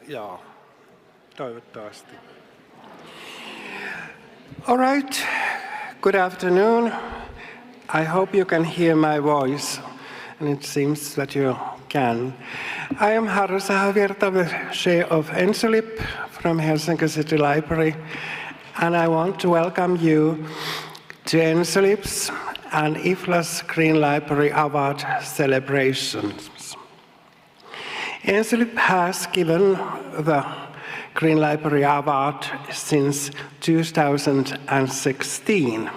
Joo, toivottavasti. All right, good afternoon. I hope you can hear my voice, and it seems that you can. I am Harri Sahavirta, the chair of ENSOLIP from Helsinki City Library, and I want to welcome you to ENSOLIP's and IFLA's Green Library Award celebrations. ENSOLIP has given the Green Library Award since 2016.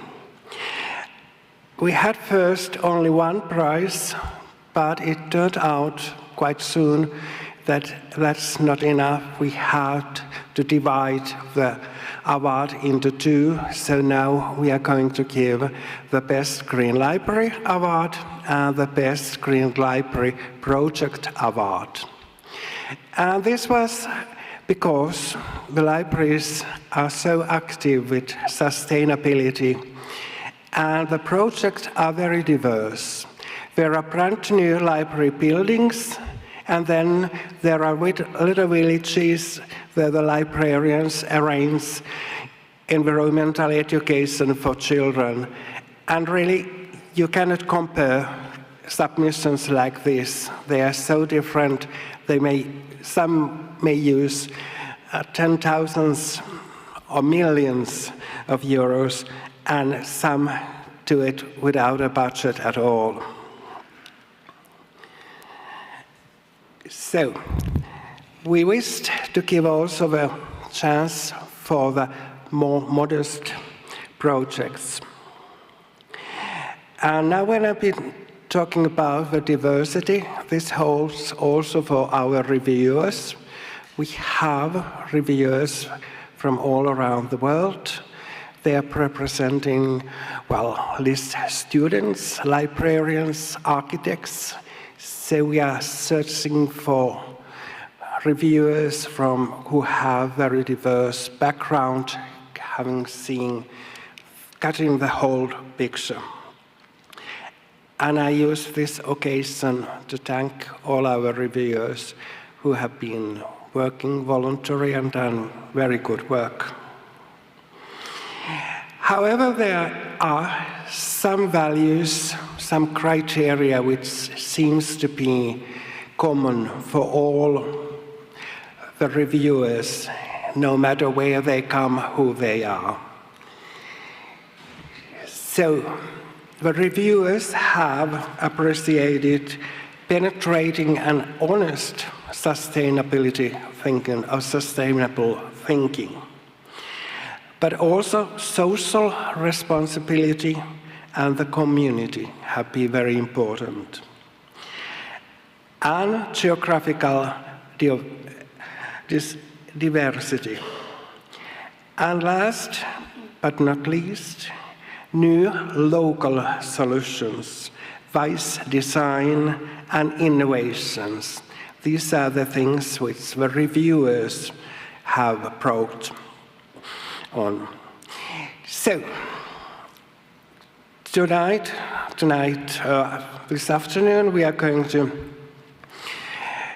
We had first only one prize, but it turned out quite soon that that's not enough. We had to divide the award into two, so now we are going to give the Best Green Library Award and the Best Green Library Project Award. And this was because the libraries are so active with sustainability, and the projects are very diverse. There are brand new library buildings, and then there are little villages where the librarians arrange environmental education for children. And really, you cannot compare submissions like this. They are so different. Some may use $10,000s or millions of euros, and some do it without a budget at all. So, we wished to give also a chance for the more modest projects. And now when I've been talking about the diversity, this holds also for our reviewers. We have reviewers from all around the world. They are representing, list students, librarians, architects. So we are searching for reviewers who have very diverse background, cutting the whole picture. And I use this occasion to thank all our reviewers who have been working voluntarily and done very good work. However, there are some values, some criteria which seems to be common for all the reviewers, no matter where they come, who they are. So, the reviewers have appreciated penetrating and honest sustainability thinking, or sustainable thinking, but also social responsibility and the community have been very important. And geographical diversity. And last but not least, new local solutions, wise design and innovations. These are the things which the reviewers have brought on. So, this afternoon, we are going to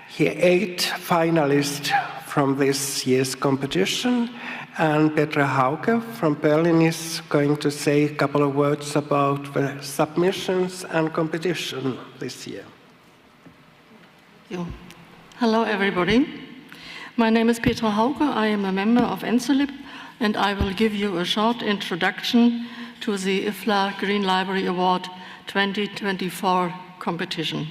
hear 8 finalists from this year's competition, and Petra Hauke from Berlin is going to say a couple of words about the submissions and competition this year. Thank you. Hello, everybody. My name is Petra Hauke. I am a member of ENSOLIP, and I will give you a short introduction to the IFLA Green Library Award 2024 competition.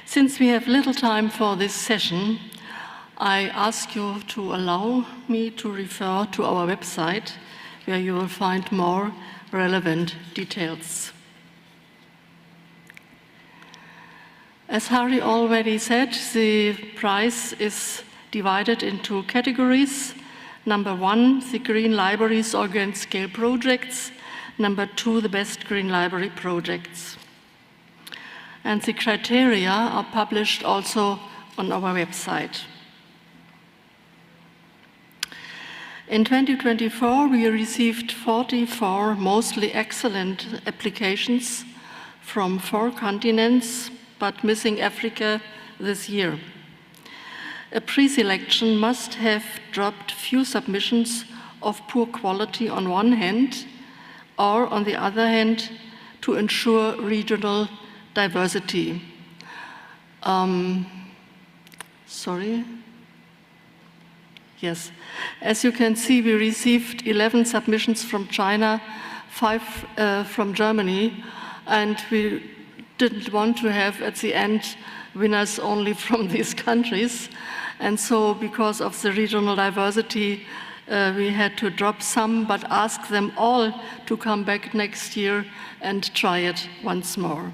Since we have little time for this session, I ask you to allow me to refer to our website, where you will find more relevant details. As Harri already said, the prize is divided into categories. Number 1, the Green Libraries Organ Scale Projects. Number 2, the Best Green Library Projects. And the criteria are published also on our website. In 2024, we received 44 mostly excellent applications from 4 continents, but missing Africa this year. A pre-selection must have dropped few submissions of poor quality on one hand, or on the other hand, to ensure regional diversity. Yes, as you can see, we received 11 submissions from China, 5 from Germany, and we didn't want to have at the end winners only from these countries. And so because of the regional diversity, we had to drop some, but ask them all to come back next year and try it once more.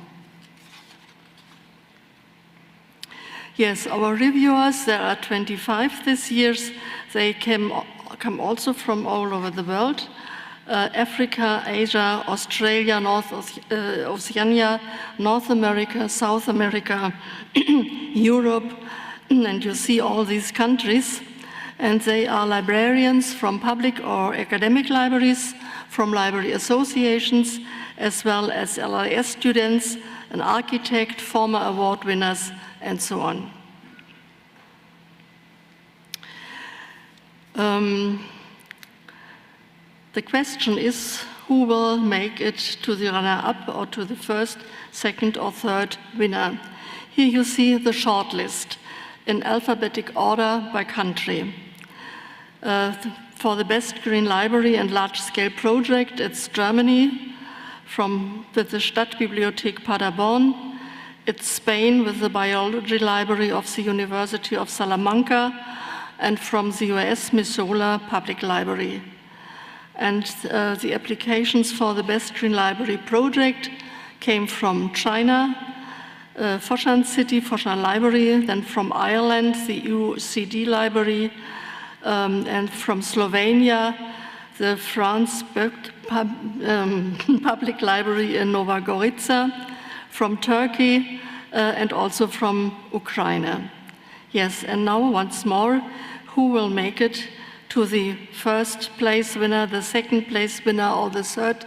Yes, our reviewers, there are 25 this year. They come also from all over the world. Africa, Asia, Australia, Oceania, North America, South America, Europe, and you see all these countries. And they are librarians from public or academic libraries, from library associations, as well as LIS students, an architect, former award winners, and so on. The question is, who will make it to the runner-up or to the first, second, or third winner? Here you see the short list in alphabetic order by country. For the best green library and large-scale project, it's Germany, with the Stadtbibliothek Paderborn. It's Spain with the biology library of the University of Salamanca, and from the US, Missoula Public Library. And the applications for the best green library project came from China, Foshan City, Foshan Library, then from Ireland, the UCD Library, and from Slovenia, the France Public Library in Nova Gorica, from Turkey, and also from Ukraine. Yes, and now once more, who will make it to the first place winner, the second place winner, or the third,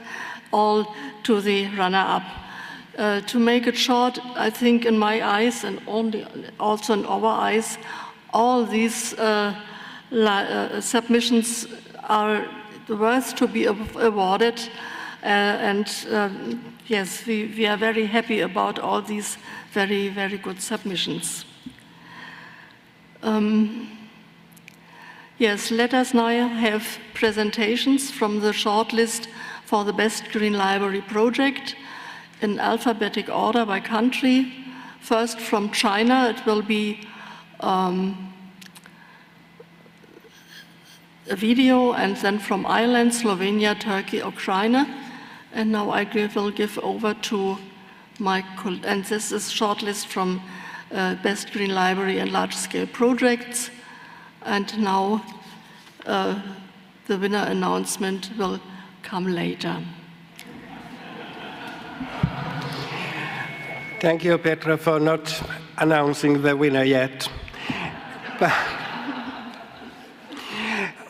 all to the runner-up? To make it short, I think in my eyes, and also in our eyes, all these submissions are worth to be awarded. Yes, we are very happy about all these very, very good submissions. Yes, let us now have presentations from the shortlist for the Best Green Library project in alphabetic order by country. First from China, it will be a video, and then from Ireland, Slovenia, Turkey, Ukraine. And now I will give over to my colleague, and this is shortlist from Best Green Library and large-scale projects. And now the winner announcement will come later. Thank you, Petra, for not announcing the winner yet.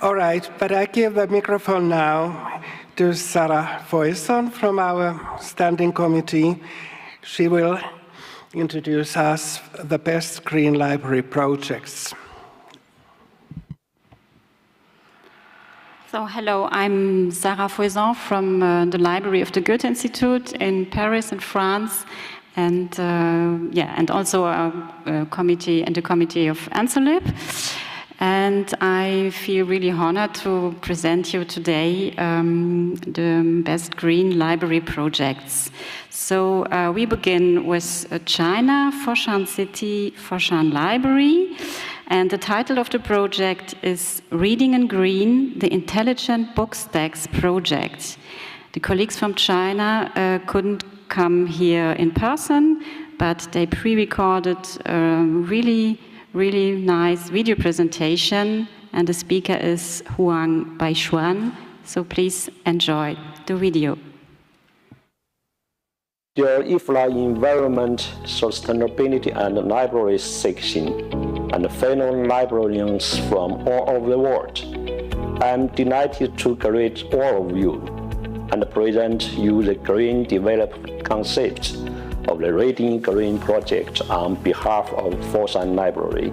All right, but I give the microphone now to Sarah Foyson from our standing committee. She will introduce us the best green library projects. So, hello, I'm Sarah Foyson from the Library of the Goethe Institute in Paris, in France, and and also a committee and the committee of ANSOLIP. And I feel really honored to present you today the best green library projects. So we begin with China, Foshan City, Foshan Library. And the title of the project is Reading in Green, the Intelligent Book Stacks Project. The colleagues from China couldn't come here in person, but they pre-recorded a really nice video presentation, and the speaker is Huang Baishuan. So please enjoy the video. Dear IFLA Environment, Sustainability and Library section, and fellow librarians from all over the world, I am delighted to greet all of you and present you the green development concept of the Reading Green project on behalf of Foshan Library.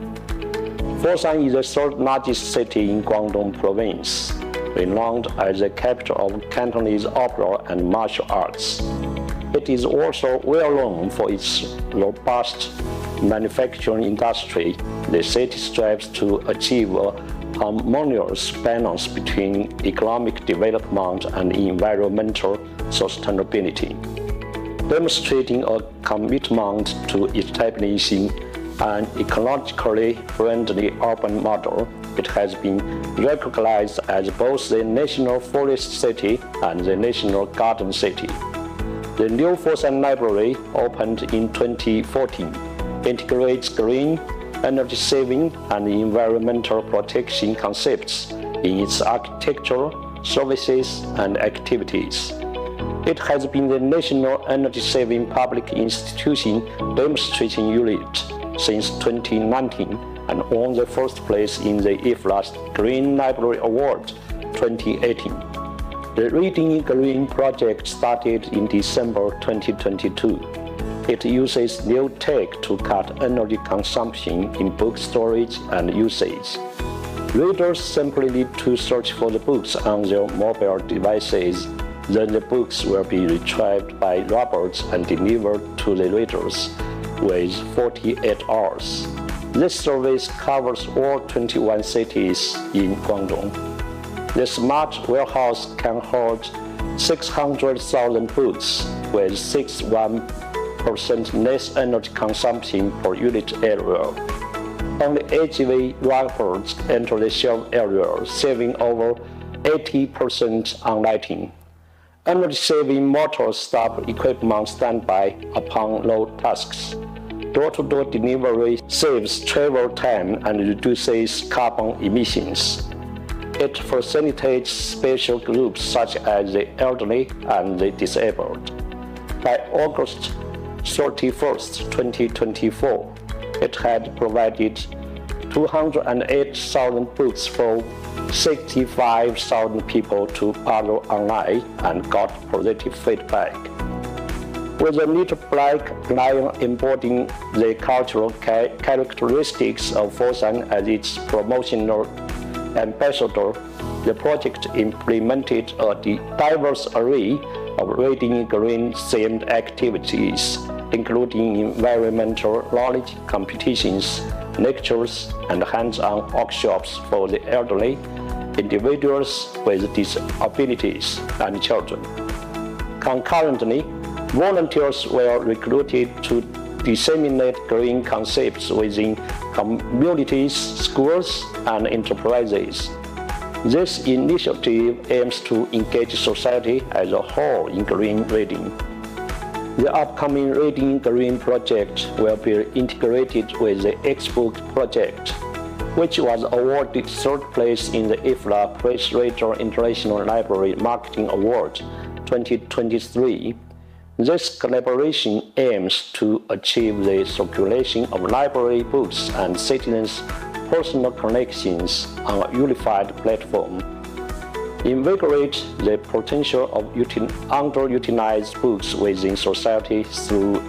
Foshan is the third largest city in Guangdong province, renowned as the capital of Cantonese opera and martial arts. It is also well known for its robust manufacturing industry. The city strives to achieve a harmonious balance between economic development and environmental sustainability, demonstrating a commitment to establishing an ecologically friendly urban model. It has been recognized as both the National Forest City and the National Garden City. The new Foshan Library, opened in 2014, integrates green, energy saving, and environmental protection concepts in its architecture, services, and activities. It has been the national energy-saving public institution demonstration unit since 2019 and won the first place in the IFLA Green Library Award 2018. The Reading Green project started in December 2022. It uses new tech to cut energy consumption in book storage and usage. Readers simply need to search for the books on their mobile devices. Then the books will be retrieved by robots and delivered to the readers with 48 hours. This service covers all 21 cities in Guangdong. The smart warehouse can hold 600,000 books with 61% less energy consumption per unit area. Only HV robots enter the shelf area, saving over 80% on lighting. Energy-saving motor stop equipment standby upon low tasks. Door-to-door delivery saves travel time and reduces carbon emissions. It facilitates special groups such as the elderly and the disabled. By August 31st, 2024, it had provided 208,000 books for 65,000 people to borrow online and got positive feedback. With a little black lion embodying the cultural characteristics of Foshan as its promotional ambassador, the project implemented a diverse array of Reading Green themed activities, including environmental knowledge competitions, lectures, and hands-on workshops for the elderly, individuals with disabilities, and children. Concurrently, volunteers were recruited to disseminate green concepts within communities, schools, and enterprises. This initiative aims to engage society as a whole in green reading. The upcoming Reading Green project will be integrated with the X-Book project, which was awarded third place in the IFLA Press Reader International Library Marketing Award 2023. This collaboration aims to achieve the circulation of library books and citizens' personal collections on a unified platform, invigorate the potential of underutilized books within society through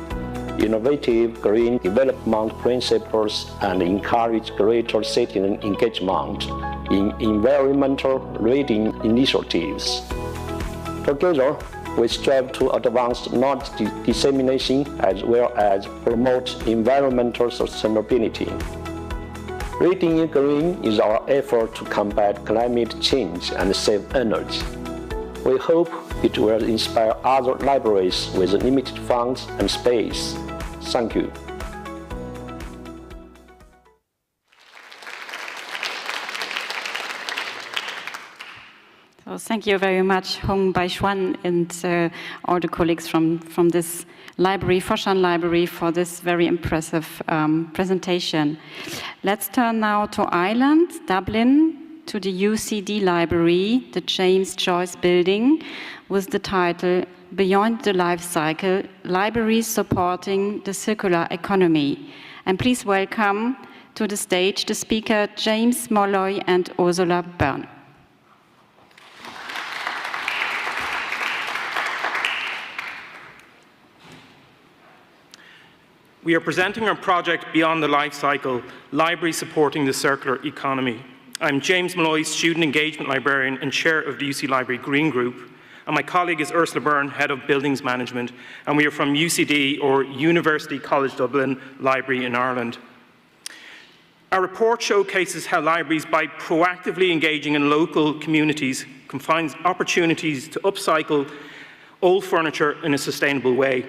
innovative green development principles, and encourage greater citizen engagement in environmental reading initiatives. Together, we strive to advance knowledge dissemination as well as promote environmental sustainability. Reading Green is our effort to combat climate change and save energy. We hope it will inspire other libraries with limited funds and space. Thank you. So thank you very much, Hong Baishuan, and all the colleagues from this library, Foshan Library, for this very impressive presentation. Let's turn now to Ireland, Dublin, to the UCD Library, the James Joyce Building, with the title Beyond the Life Cycle, Libraries Supporting the Circular Economy. And please welcome to the stage the speaker James Molloy and Ursula Byrne. We are presenting our project Beyond the Life Cycle, Library Supporting the Circular Economy. I'm James Malloy, Student Engagement Librarian and Chair of the UC Library Green Group, and my colleague is Ursula Byrne, Head of Buildings Management, and we are from UCD, or University College Dublin Library in Ireland. Our report showcases how libraries, by proactively engaging in local communities, can find opportunities to upcycle old furniture in a sustainable way.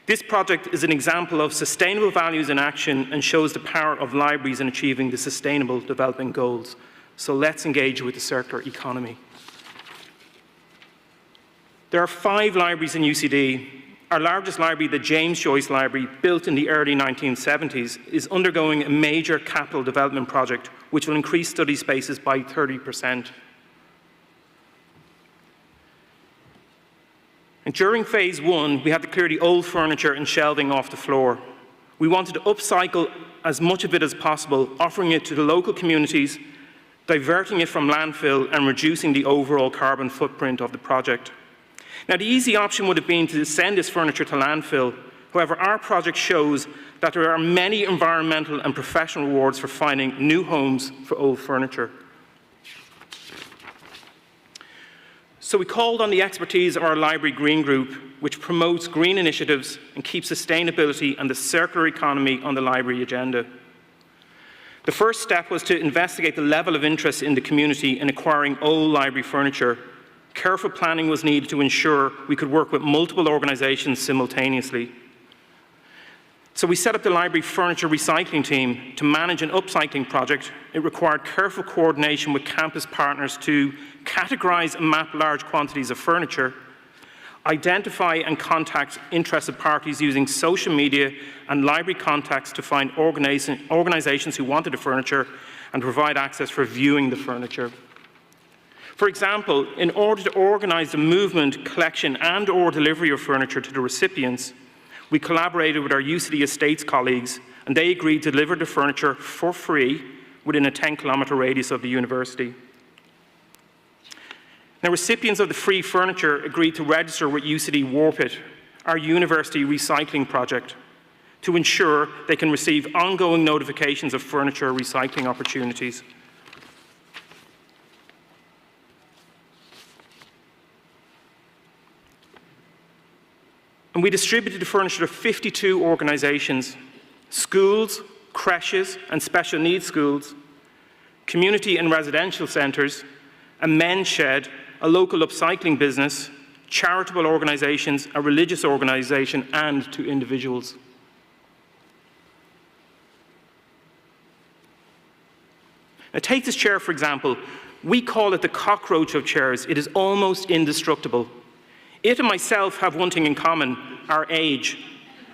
This project is an example of sustainable values in action and shows the power of libraries in achieving the Sustainable Development Goals. So let's engage with the circular economy. There are 5 libraries in UCD. Our largest library, the James Joyce Library, built in the early 1970s, is undergoing a major capital development project which will increase study spaces by 30%. And during phase 1, we had to clear the old furniture and shelving off the floor. We wanted to upcycle as much of it as possible, offering it to the local communities, diverting it from landfill and reducing the overall carbon footprint of the project. Now, the easy option would have been to send this furniture to landfill. However, our project shows that there are many environmental and professional rewards for finding new homes for old furniture. So we called on the expertise of our Library Green Group, which promotes green initiatives and keeps sustainability and the circular economy on the library agenda. The first step was to investigate the level of interest in the community in acquiring old library furniture. Careful planning was needed to ensure we could work with multiple organisations simultaneously. So we set up the library furniture recycling team to manage an upcycling project. It required careful coordination with campus partners to categorise and map large quantities of furniture, identify and contact interested parties using social media and library contacts to find organisations who wanted the furniture and provide access for viewing the furniture. For example, in order to organise the movement, collection and/or delivery of furniture to the recipients, we collaborated with our UCD Estates colleagues, and they agreed to deliver the furniture for free within a 10-kilometre radius of the university. Now, recipients of the free furniture agreed to register with UCD Warpit, our university recycling project, to ensure they can receive ongoing notifications of furniture recycling opportunities. And we distributed the furniture to 52 organisations: schools, creches and special needs schools, community and residential centres, a men's shed, a local upcycling business, charitable organisations, a religious organisation, and to individuals. Now, take this chair, for example. We call it the cockroach of chairs. It is almost indestructible. It and myself have one thing in common: our age.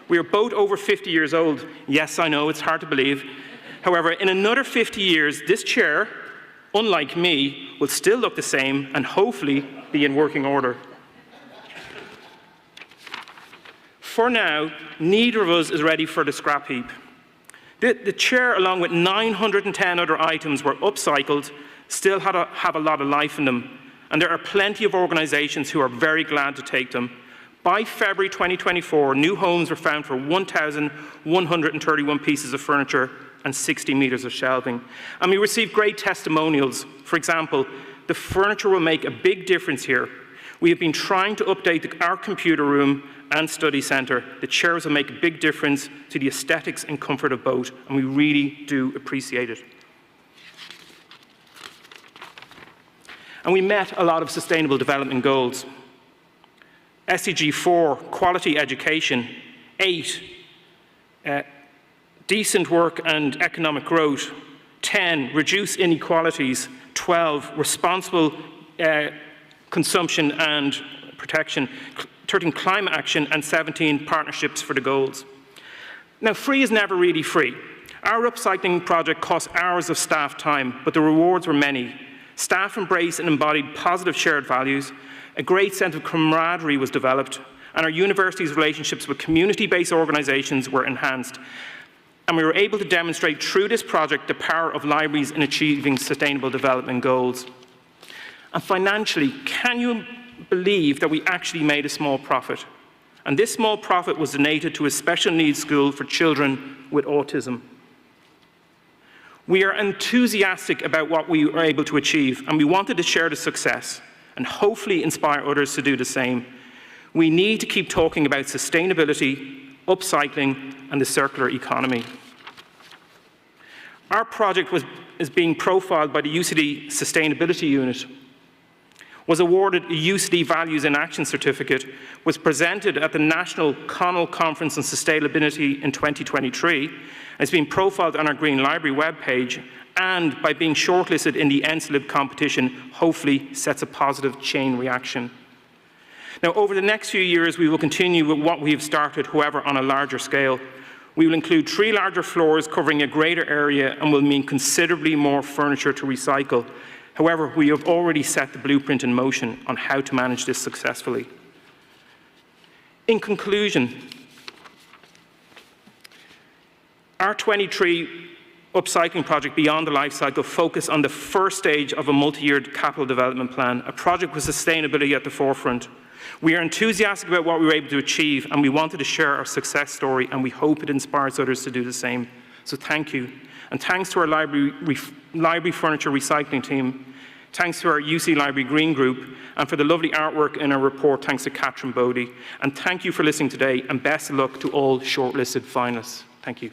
We are both over 50 years old. Yes, I know, it's hard to believe. However, in another 50 years, this chair, unlike me, will still look the same and hopefully be in working order. For now, neither of us is ready for the scrap heap. The chair, along with 910 other items, were upcycled, still have a lot of life in them. And there are plenty of organisations who are very glad to take them. By February 2024, new homes were found for 1,131 pieces of furniture and 60 metres of shelving. And we received great testimonials. For example, the furniture will make a big difference here. We have been trying to update our computer room and study centre. The chairs will make a big difference to the aesthetics and comfort of both, and we really do appreciate it. And we met a lot of sustainable development goals. SDG 4, quality education. 8, decent work and economic growth. 10, reduce inequalities. 12, responsible consumption and protection. 13, climate action. And 17, partnerships for the goals. Now, free is never really free. Our upcycling project cost hours of staff time, but the rewards were many. Staff embraced and embodied positive shared values. A great sense of camaraderie was developed, and our university's relationships with community-based organisations were enhanced. And we were able to demonstrate through this project the power of libraries in achieving sustainable development goals. And financially, can you believe that we actually made a small profit? and this small profit was donated to a special needs school for children with autism. We are enthusiastic about what we were able to achieve, and we wanted to share the success and hopefully inspire others to do the same. We need to keep talking about sustainability, upcycling, and the circular economy. Our project is being profiled by the UCD Sustainability Unit, was awarded a UCD Values in Action Certificate, was presented at the National Connell Conference on Sustainability in 2023, has been profiled on our Green Library webpage, and by being shortlisted in the NSLIB competition, hopefully sets a positive chain reaction. Now, over the next few years, we will continue with what we have started, however, on a larger scale. We will include 3 larger floors covering a greater area and will mean considerably more furniture to recycle. However, we have already set the blueprint in motion on how to manage this successfully. In conclusion, our 23 upcycling project beyond the life cycle focus on the first stage of a multi-year capital development plan, a project with sustainability at the forefront. We are enthusiastic about what we were able to achieve, and we wanted to share our success story, and we hope it inspires others to do the same. So thank you. And thanks to our library furniture recycling team, thanks to our UC Library Green Group, and for the lovely artwork in our report, thanks to Catherine Bodie. And thank you for listening today, and best of luck to all shortlisted finalists. Thank you.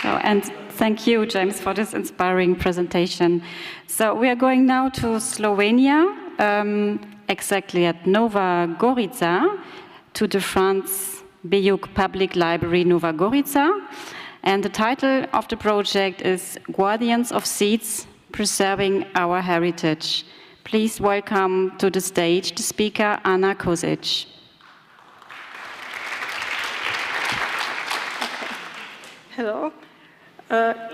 And thank you, James, for this inspiring presentation. So we are going now to Slovenia, exactly at Nova Gorica, to the France Bejuk Public Library Nova Gorica. And the title of the project is Guardians of Seeds, Preserving Our Heritage. Please welcome to the stage the speaker, Anna Kosic. Hello.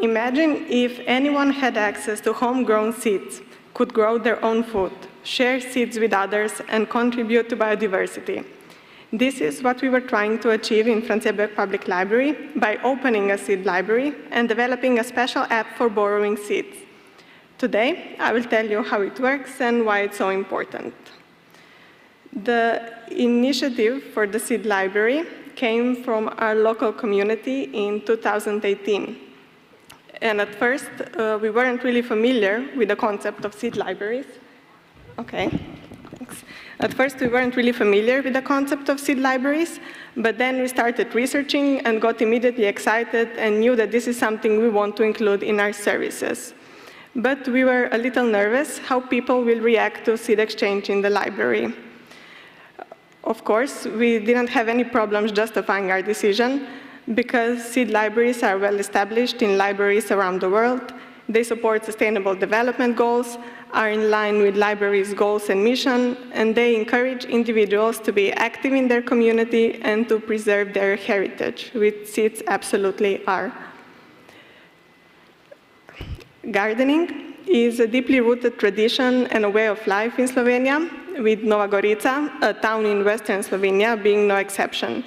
Imagine if anyone had access to homegrown seeds, could grow their own food, share seeds with others, and contribute to biodiversity. This is what we were trying to achieve in Franciabec Public Library by opening a seed library and developing a special app for borrowing seeds. Today, I will tell you how it works and why it's so important. The initiative for the seed library came from our local community in 2018. And at first, we weren't really familiar with the concept of seed libraries. Okay, thanks. At first, we weren't really familiar with the concept of seed libraries, but then we started researching and got immediately excited and knew that this is something we want to include in our services. But we were a little nervous how people will react to seed exchange in the library. Of course, we didn't have any problems justifying our decision, because seed libraries are well established in libraries around the world. They support sustainable development goals, are in line with libraries' goals and mission, and they encourage individuals to be active in their community and to preserve their heritage, which seeds absolutely are. Gardening is a deeply rooted tradition and a way of life in Slovenia, with Nova Gorica, a town in western Slovenia, being no exception.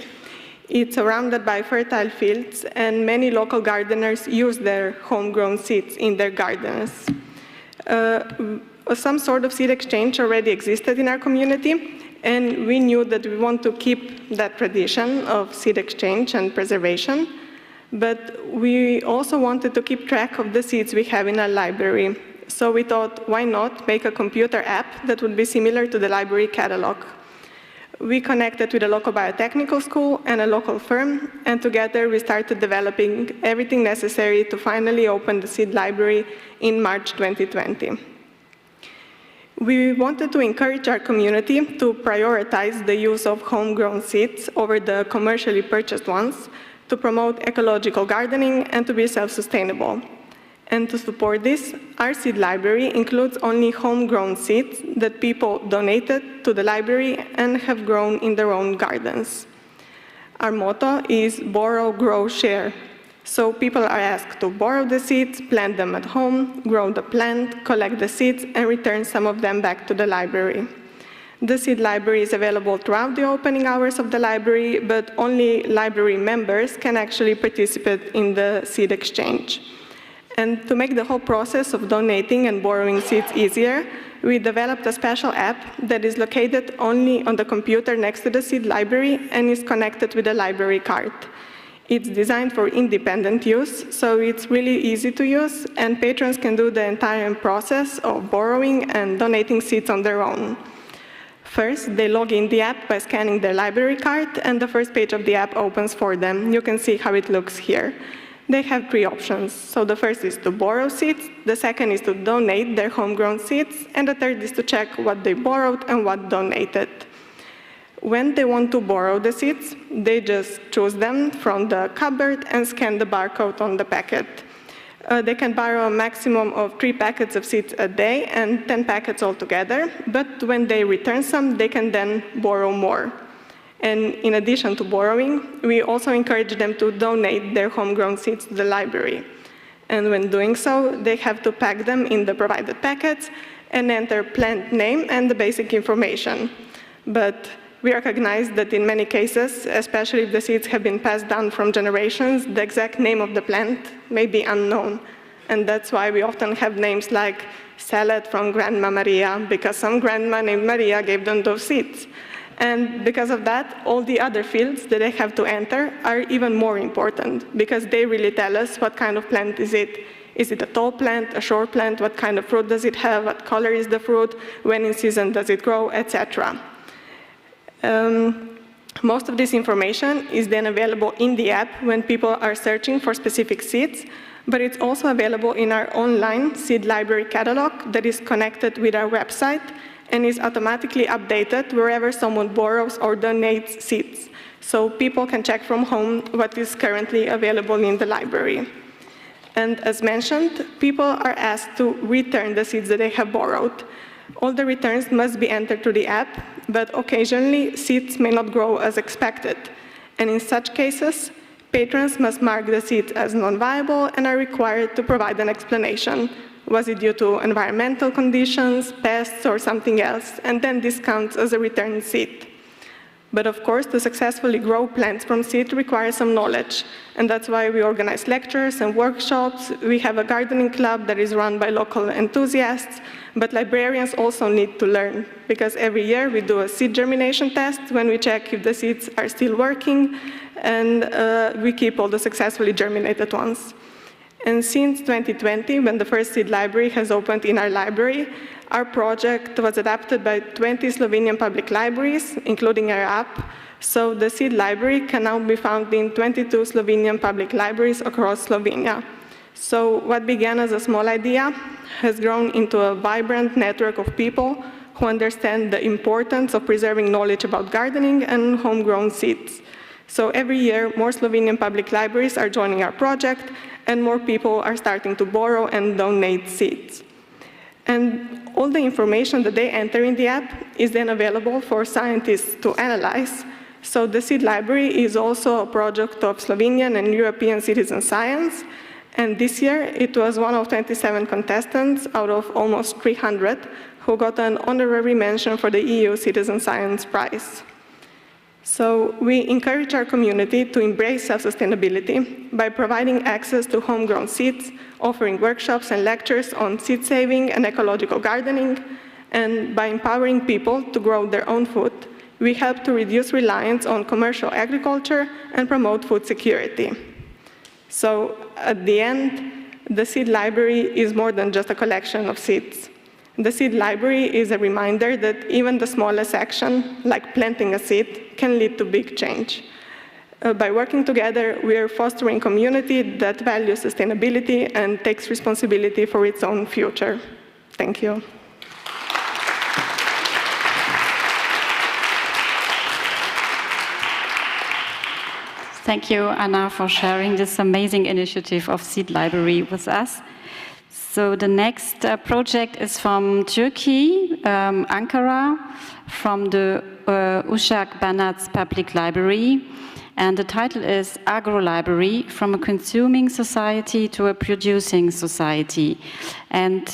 It's surrounded by fertile fields, and many local gardeners use their homegrown seeds in their gardens. Some sort of seed exchange already existed in our community, and we knew that we want to keep that tradition of seed exchange and preservation, but we also wanted to keep track of the seeds we have in our library. So we thought, why not make a computer app that would be similar to the library catalog? We connected with a local biotechnical school and a local firm, and together we started developing everything necessary to finally open the seed library in March 2020. We wanted to encourage our community to prioritize the use of homegrown seeds over the commercially purchased ones, to promote ecological gardening and to be self-sustainable. And to support this, our seed library includes only homegrown seeds that people donated to the library and have grown in their own gardens. Our motto is borrow, grow, share. So people are asked to borrow the seeds, plant them at home, grow the plant, collect the seeds, and return some of them back to the library. The seed library is available throughout the opening hours of the library, but only library members can actually participate in the seed exchange. And to make the whole process of donating and borrowing seeds easier, we developed a special app that is located only on the computer next to the seed library and is connected with a library card. It's designed for independent use, so it's really easy to use, and patrons can do the entire process of borrowing and donating seeds on their own. First, they log in the app by scanning their library card, and the first page of the app opens for them. You can see how it looks here. They have 3 options. So the first is to borrow seeds, the second is to donate their homegrown seeds, and the third is to check what they borrowed and what donated. When they want to borrow the seeds, they just choose them from the cupboard and scan the barcode on the packet. They can borrow a maximum of 3 packets of seeds a day and 10 packets altogether, but when they return some, they can then borrow more. And in addition to borrowing, we also encourage them to donate their homegrown seeds to the library. And when doing so, they have to pack them in the provided packets and enter plant name and the basic information. But we recognize that in many cases, especially if the seeds have been passed down from generations, the exact name of the plant may be unknown. And that's why we often have names like salad from Grandma Maria, because some grandma named Maria gave them those seeds. And because of that, all the other fields that they have to enter are even more important, because they really tell us what kind of plant is it. Is it a tall plant, a short plant, what kind of fruit does it have, what color is the fruit, when in season does it grow, etc. Most of this information is then available in the app when people are searching for specific seeds, but it's also available in our online seed library catalog that is connected with our website and is automatically updated wherever someone borrows or donates seeds. So people can check from home what is currently available in the library. And as mentioned, people are asked to return the seeds that they have borrowed. All the returns must be entered to the app, but occasionally seeds may not grow as expected. And in such cases, patrons must mark the seeds as non-viable and are required to provide an explanation. Was it due to environmental conditions, pests, or something else? And then this counts as a returned seed. But of course, to successfully grow plants from seed requires some knowledge. And that's why we organize lectures and workshops. We have a gardening club that is run by local enthusiasts. But librarians also need to learn, because every year we do a seed germination test when we check if the seeds are still working, and we keep all the successfully germinated ones. And since 2020, when the first seed library has opened in our library, our project was adapted by 20 Slovenian public libraries, including our app. So the seed library can now be found in 22 Slovenian public libraries across Slovenia. So what began as a small idea has grown into a vibrant network of people who understand the importance of preserving knowledge about gardening and homegrown seeds. So every year, more Slovenian public libraries are joining our project, and more people are starting to borrow and donate seeds. And all the information that they enter in the app is then available for scientists to analyze. So the seed library is also a project of Slovenian and European citizen science. And this year, it was one of 27 contestants out of almost 300 who got an honorary mention for the EU Citizen Science Prize. So we encourage our community to embrace self-sustainability by providing access to homegrown seeds, offering workshops and lectures on seed saving and ecological gardening, and by empowering people to grow their own food, we help to reduce reliance on commercial agriculture and promote food security. So at the end, the seed library is more than just a collection of seeds. The seed library is a reminder that even the smallest action, like planting a seed, can lead to big change. By working together, we are fostering a community that values sustainability and takes responsibility for its own future. Thank you. Thank you, Anna, for sharing this amazing initiative of Seed Library with us. So the next project is from Turkey, Ankara, from the Uşak Banat Public Library. And the title is Agro Library, from a consuming society to a producing society. And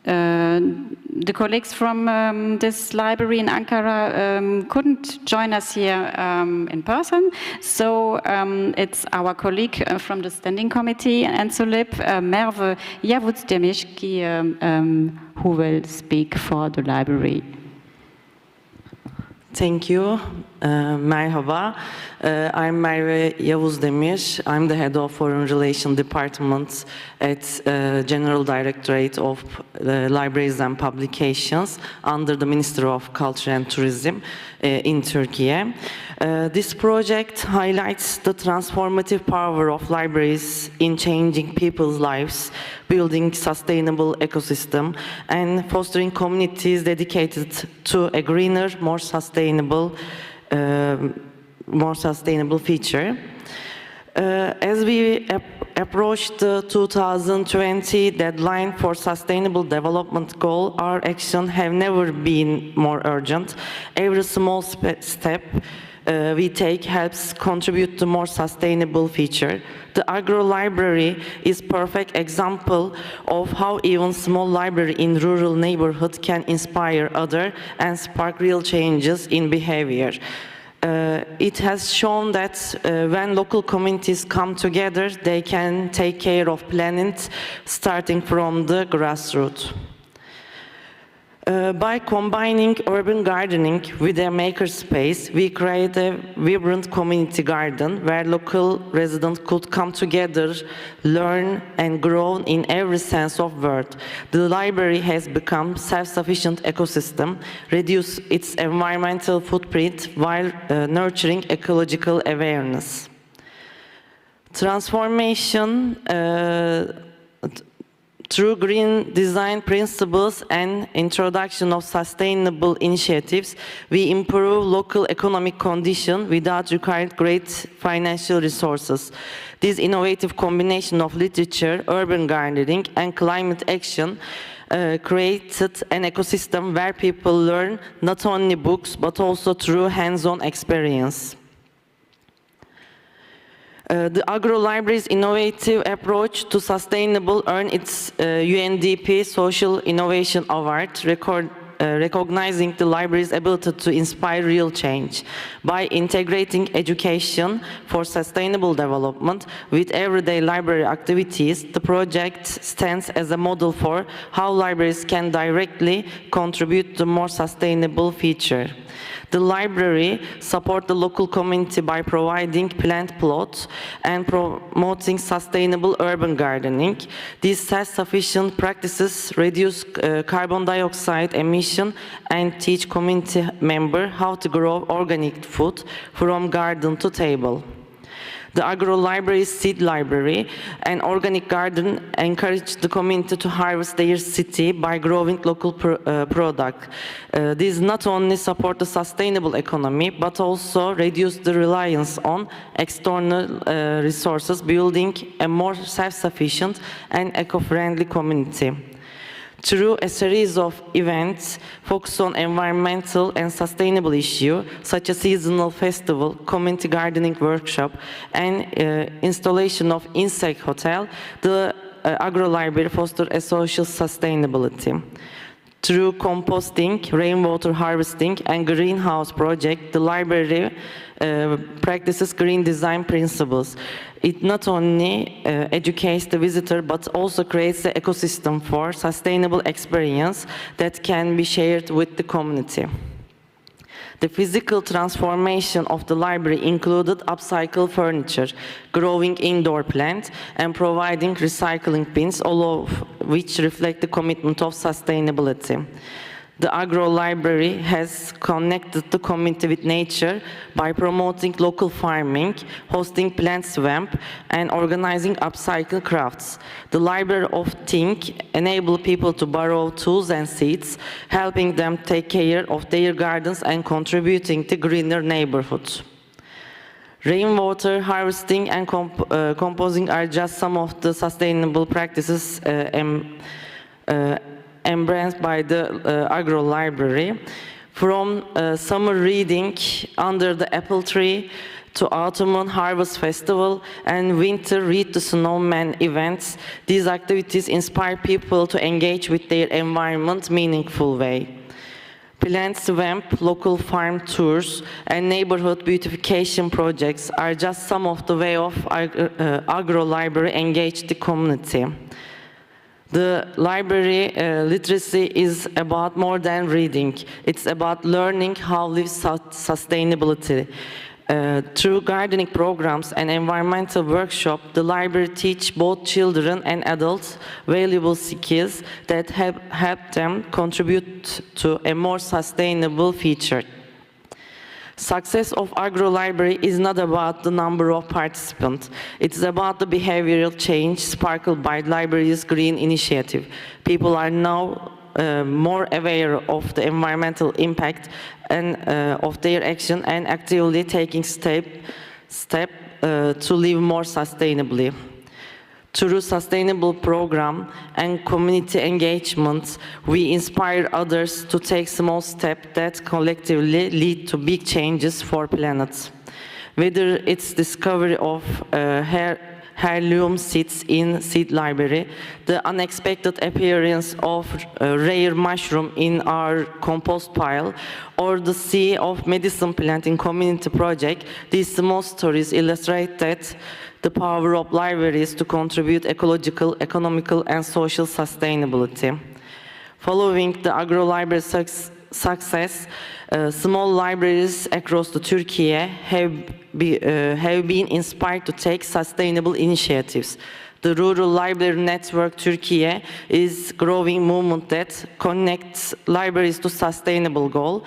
the colleagues from this library in Ankara couldn't join us here in person, so it's our colleague from the Standing Committee and SOLIP, Merve Yavuz-Demiş, who will speak for the library. Thank you. Merhaba. I'm Merve Yavuz-Demiş. I'm the head of Foreign Relations Department at General Directorate of Libraries and Publications under the Ministry of Culture and Tourism in Turkey. This project highlights the transformative power of libraries in changing people's lives, building sustainable ecosystem, and fostering communities dedicated to a greener, more sustainable future. As we approach the 2020 deadline for Sustainable Development Goal, our actions have never been more urgent. Every small step we take helps contribute to more sustainable future. The Agro Library is a perfect example of how even small library in rural neighborhood can inspire others and spark real changes in behavior. It has shown that when local communities come together, they can take care of planet, starting from the grassroots. By combining urban gardening with a makerspace, we create a vibrant community garden where local residents could come together, learn and grow in every sense of word. The library has become self-sufficient ecosystem, reduce its environmental footprint while nurturing ecological awareness. Transformation through green design principles and introduction of sustainable initiatives, we improve local economic conditions without requiring great financial resources. This innovative combination of literature, urban gardening, and climate action created an ecosystem where people learn not only books, but also through hands-on experience. The Agro Library's innovative approach to sustainable earned its UNDP Social Innovation Award, recognizing the library's ability to inspire real change. By integrating education for sustainable development with everyday library activities, the project stands as a model for how libraries can directly contribute to a more sustainable future. The library supports the local community by providing plant plots and promoting sustainable urban gardening. These self-sufficient practices reduce carbon dioxide emission and teach community members how to grow organic food from garden to table. The Agro Library's seed library and organic garden encourage the community to harvest their city by growing local product. These not only support the sustainable economy, but also reduce the reliance on external resources, building a more self-sufficient and eco-friendly community. Through a series of events focused on environmental and sustainable issues, such as seasonal festival, community gardening workshop, and installation of insect hotel, the Agro Library fosters a social sustainability. Through composting, rainwater harvesting, and greenhouse project, the library practices green design principles. It not only educates the visitor, but also creates an ecosystem for sustainable experience that can be shared with the community. The physical transformation of the library included upcycled furniture, growing indoor plants, and providing recycling bins, all of which reflect the commitment of sustainability. The Agro Library has connected the community with nature by promoting local farming, hosting plant swamp, and organizing upcycle crafts. The Library of Think enables people to borrow tools and seeds, helping them take care of their gardens and contributing to greener neighborhoods. Rainwater harvesting and composting are just some of the sustainable practices embraced by the Agro Library. From summer reading under the apple tree to Autumn Harvest Festival and Winter Read the Snowman events. These activities inspire people to engage with their environment in a meaningful way. Plant swamp, local farm tours, and neighborhood beautification projects are just some of the ways of agro-library engage the community. The library literacy is about more than reading. It's about learning how to live sustainability. Through gardening programs and environmental workshops, the library teaches both children and adults valuable skills that help them contribute to a more sustainable future. Success of agro-library is not about the number of participants. It's about the behavioral change sparkled by the library's green initiative. People are now more aware of the environmental impact and of their action and actively taking steps to live more sustainably. Through sustainable program and community engagements, we inspire others to take small steps that collectively lead to big changes for planets. Whether it's discovery of heirloom seeds in seed library, the unexpected appearance of a rare mushroom in our compost pile, or the sea of medicine plant in community project, these small stories illustrate that the power of libraries to contribute ecological, economical, and social sustainability. Following the agro-library success, small libraries across Turkey have been inspired to take sustainable initiatives. The Rural Library Network Turkey is a growing movement that connects libraries to sustainable goals,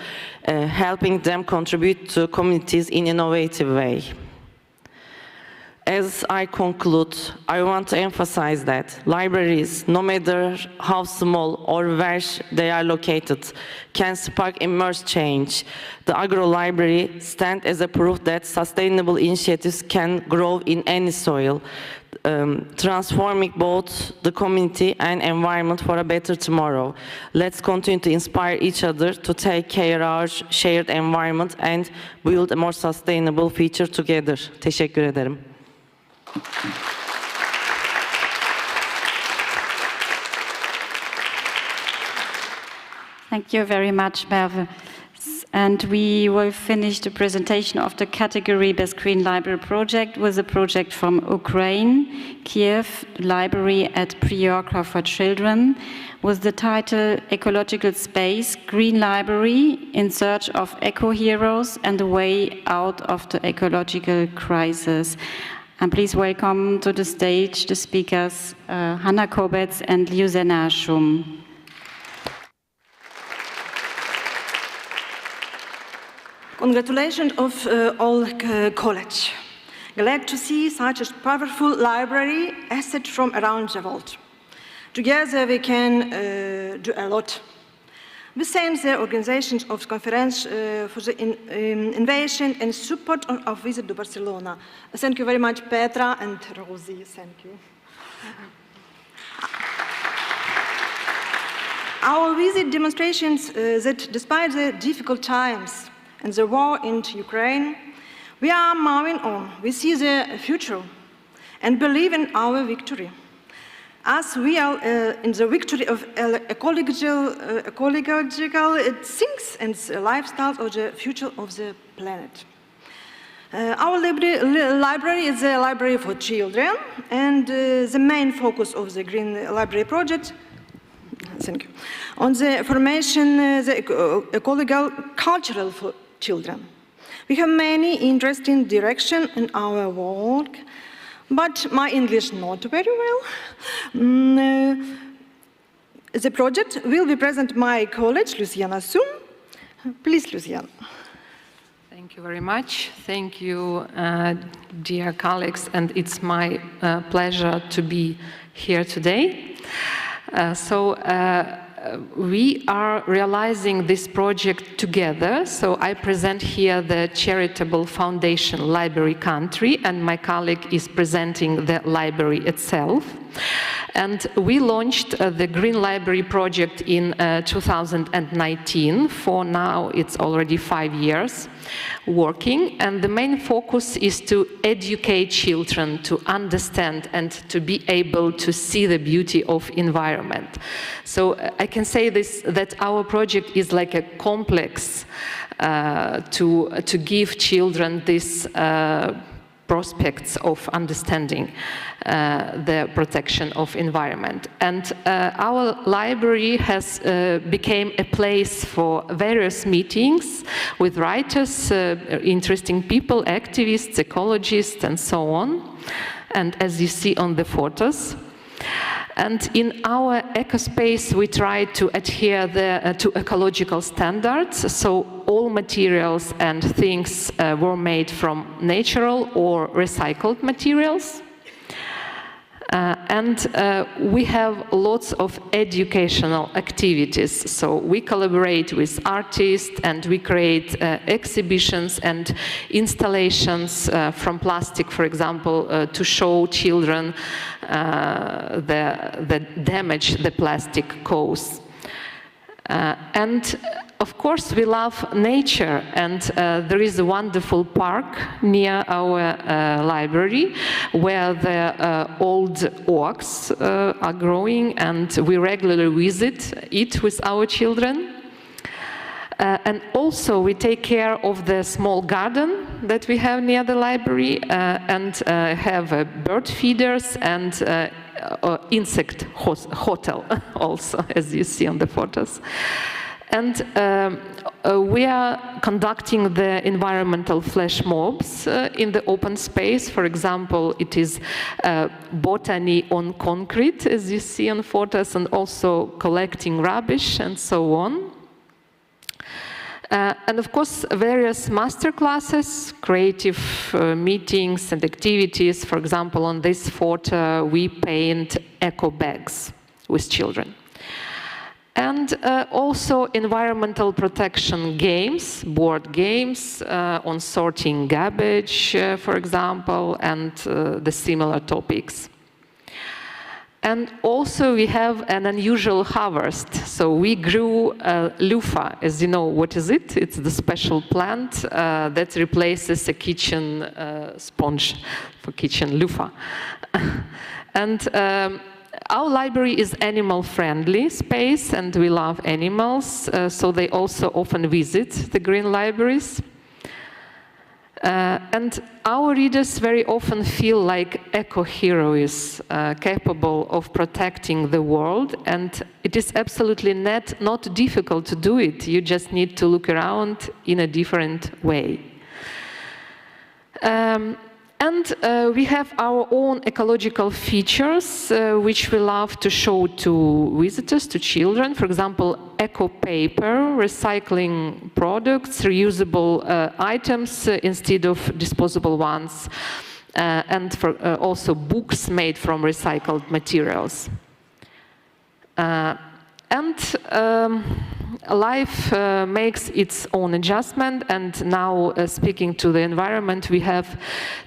helping them contribute to communities in an innovative way. As I conclude, I want to emphasize that libraries, no matter how small or where they are located, can spark immense change. The agro-library stands as a proof that sustainable initiatives can grow in any soil, transforming both the community and environment for a better tomorrow. Let's continue to inspire each other to take care of our shared environment and build a more sustainable future together. Teşekkür ederim. Thank you very much, Merve. And we will finish the presentation of the category Best Green Library Project with a project from Ukraine, Kiev Library at Priorka for Children, with the title Ecological Space, Green Library in Search of Eco-Heroes and the Way Out of the Ecological Crisis. And please welcome to the stage the speakers Hanna Kobetz and Liuzena Schum. Congratulations of all college. Glad to see such a powerful library asset from around the world. Together we can do a lot. We thank the organizations of the conference for the invasion and support of visit to Barcelona. Thank you very much, Petra and Rosie. Thank you. Our visit demonstrations that despite the difficult times and the war in Ukraine, we are moving on. We see the future and believe in our victory. As we are in the victory of ecological things and lifestyles of the future of the planet. Our library is a library for children, and the main focus of the Green Library Project, thank you, on the formation, the ecological, cultural for children. We have many interesting directions in our work, but my English not very well. The project will be present my colleague, Liuzena Schum. Please, Liuzena. Thank you very much. Thank you, dear colleagues, and it's my pleasure to be here today. We are realizing this project together. So I present here the charitable foundation Library Country, and my colleague is presenting the library itself. And we launched the Green Library project in 2019. For now, it's already 5 years working, and the main focus is to educate children to understand and to be able to see the beauty of environment. So I can say this, that our project is like a complex to give children this prospects of understanding the protection of environment. And our library has become a place for various meetings with writers, interesting people, activists, ecologists, and so on. And as you see on the photos. And in our ecospace, we try to adhere to ecological standards. So all materials and things were made from natural or recycled materials. And we have lots of educational activities. So we collaborate with artists and we create exhibitions and installations from plastic, for example, to show children the damage the plastic causes. And of course, we love nature, and there is a wonderful park near our library where the old oaks are growing, and we regularly visit it with our children. And also, we take care of the small garden that we have near the library and have bird feeders and insect hotel also, as you see on the photos. And we are conducting the environmental flash mobs in the open space. For example, it is botany on concrete, as you see on photos, and also collecting rubbish and so on. And of course, various master classes, creative meetings and activities. For example, on this photo, we paint eco bags with children. And also environmental protection games, board games on sorting garbage, for example, and the similar topics. And also we have an unusual harvest. So we grew loofah. As you know, what is it? It's the special plant that replaces a kitchen sponge for kitchen loofah. And our library is animal-friendly space, and we love animals, so they also often visit the green libraries. And our readers very often feel like eco-heroes capable of protecting the world, and it is absolutely not difficult to do it. You just need to look around in a different way. And we have our own ecological features, which we love to show to visitors, to children. For example, eco-paper, recycling products, reusable items instead of disposable ones, and also books made from recycled materials. Life makes its own adjustment, and now speaking to the environment, we have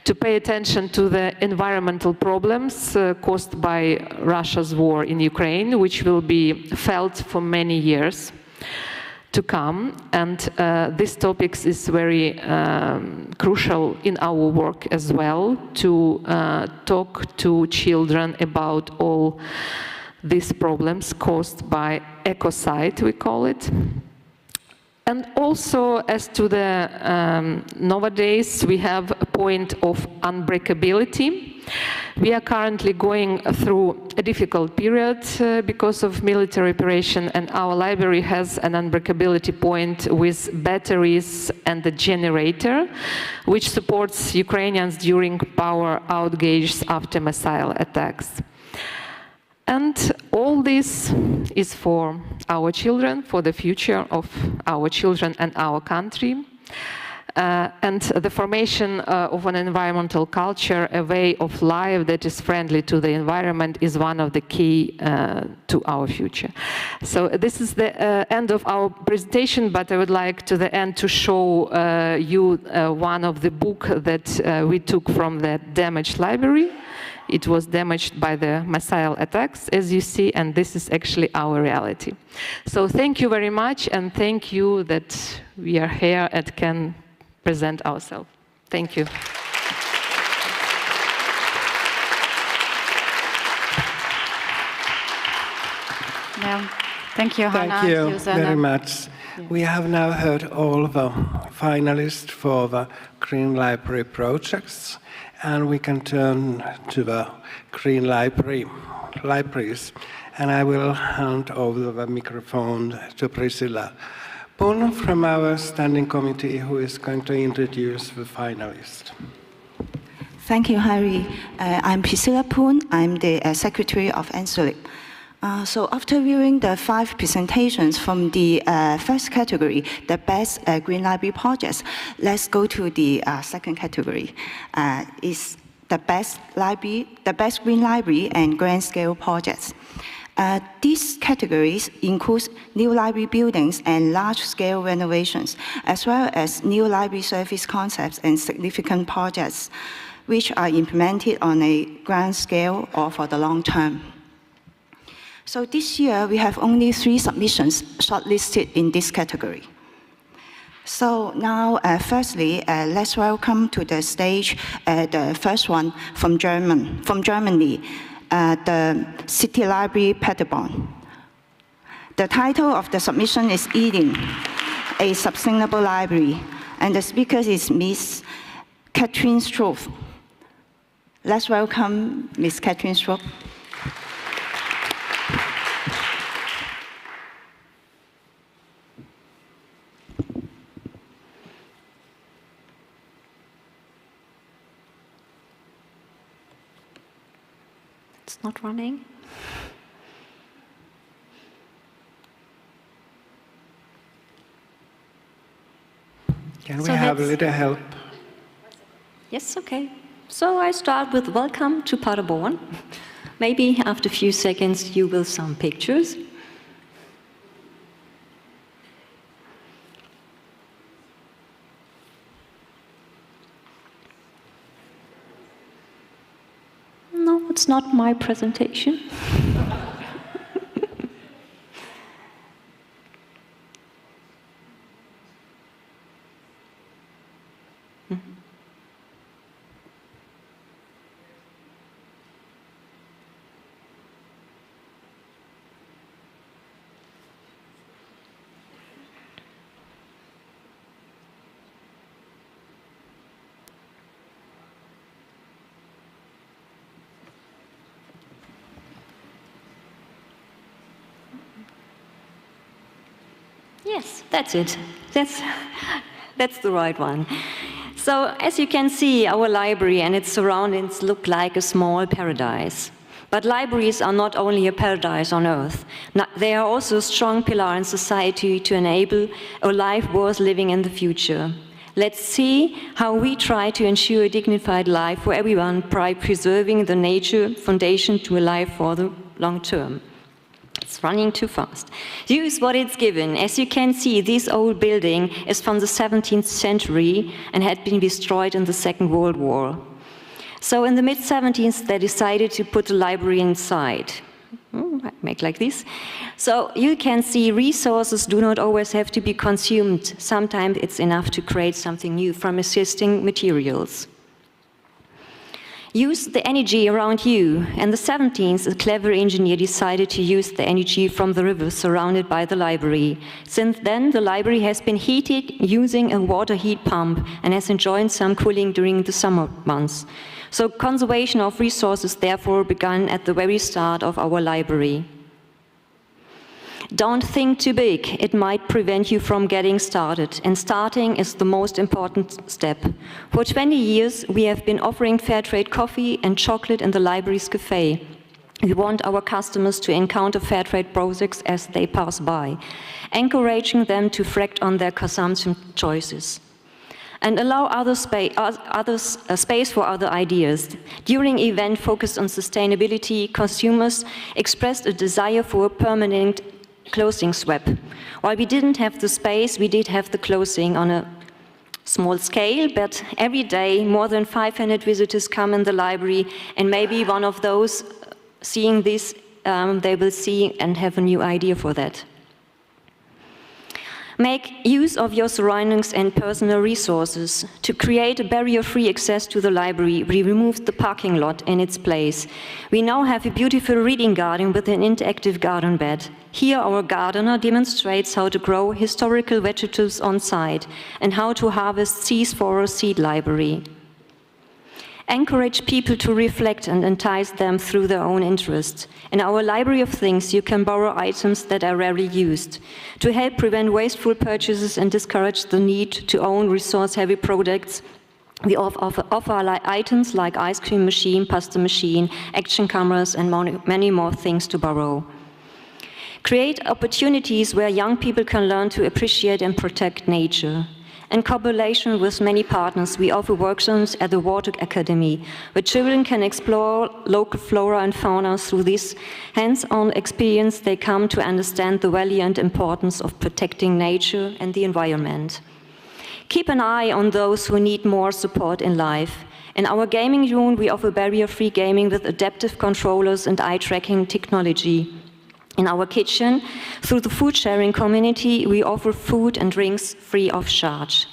to pay attention to the environmental problems caused by Russia's war in Ukraine, which will be felt for many years to come. And this topic is very crucial in our work as well, to talk to children about all these problems caused by ecocide, we call it. And also, as to the nowadays, we have a point of unbreakability. We are currently going through a difficult period because of military operation, and our library has an unbreakability point with batteries and a generator, which supports Ukrainians during power outages after missile attacks. And all this is for our children, for the future of our children and our country. And the formation of an environmental culture, a way of life that is friendly to the environment, is one of the key to our future. So this is the end of our presentation, but I would like to the end to show you one of the book that we took from the damaged library. it was damaged by the missile attacks, as you see, and this is actually our reality. So thank you very much, and thank you that we are here and can present ourselves. Thank you. Yeah. Thank you, Hannah. Thank you Susanna. very much. We have now heard all the finalists for the Green Library projects, and we can turn to the Green libraries. And I will hand over the microphone to Priscilla Pun from our standing committee, who is going to introduce the finalists. Thank you, Harry. I'm Priscilla Pun. I'm the secretary of ANSOLIP. So after viewing the 5 presentations from the first category, the best Green Library projects, let's go to the second category. Is the best Green Library and grand scale projects. These categories include new library buildings and large-scale renovations, as well as new library service concepts and significant projects, which are implemented on a grand scale or for the long term. So this year, we have only 3 submissions shortlisted in this category. So now, firstly, let's welcome to the stage the first one from Germany, the City Library Paderborn. The title of the submission is Eden, a Sustainable Library, and the speaker is Ms. Katrin Stroff. Let's welcome Ms. Katrin Stroff. It's not running. Can we have a little help? Yes, okay. So I start with welcome to Paderborn. Maybe after a few seconds you will see some pictures. No, it's not my presentation. Yes, that's it. That's the right one. So, as you can see, our library and its surroundings look like a small paradise. But libraries are not only a paradise on earth. They are also a strong pillar in society to enable a life worth living in the future. Let's see how we try to ensure a dignified life for everyone by preserving the nature foundation to a life for the long term. It's running too fast. Use what it's given. As you can see, this old building is from the 17th century and had been destroyed in the Second World War. So in the mid-70s, they decided to put a library inside. Make like this. So you can see resources do not always have to be consumed. Sometimes it's enough to create something new from existing materials. Use the energy around you. In the 70s, a clever engineer decided to use the energy from the river surrounded by the library. Since then, the library has been heated using a water heat pump and has enjoyed some cooling during the summer months. So conservation of resources therefore began at the very start of our library. Don't think too big. It might prevent you from getting started, and starting is the most important step. For 20 years, we have been offering fair trade coffee and chocolate in the library's cafe. We want our customers to encounter fair trade projects as they pass by, encouraging them to reflect on their consumption choices. And allow space for other ideas. During an event focused on sustainability, consumers expressed a desire for a permanent clothing swap. While we didn't have the space, we did have the clothing on a small scale, but every day more than 500 visitors come in the library, and maybe one of those seeing this, they will see and have a new idea for that. Make use of your surroundings and personal resources. To create a barrier-free access to the library, we removed the parking lot in its place. We now have a beautiful reading garden with an interactive garden bed. Here our gardener demonstrates how to grow historical vegetables on site and how to harvest seeds for a seed library. Encourage people to reflect and entice them through their own interests. In our library of things, you can borrow items that are rarely used. To help prevent wasteful purchases and discourage the need to own resource-heavy products, we offer items like ice cream machine, pasta machine, action cameras, and many more things to borrow. Create opportunities where young people can learn to appreciate and protect nature. In collaboration with many partners, we offer workshops at the Water Academy, where children can explore local flora and fauna. Through this hands-on experience, they come to understand the value and importance of protecting nature and the environment. Keep an eye on those who need more support in life. In our gaming room, we offer barrier-free gaming with adaptive controllers and eye-tracking technology. In our kitchen, through the food sharing community, we offer food and drinks free of charge.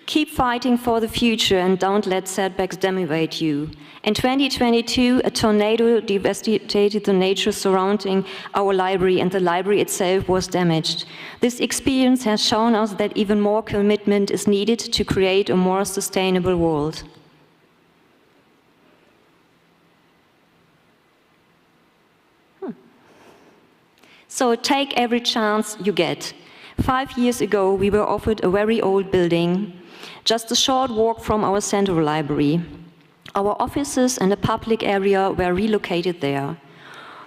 Keep fighting for the future and don't let setbacks demotivate you. In 2022, a tornado devastated the nature surrounding our library, and the library itself was damaged. This experience has shown us that even more commitment is needed to create a more sustainable world. So take every chance you get. 5 years ago, we were offered a very old building, just a short walk from our central library. Our offices and a public area were relocated there.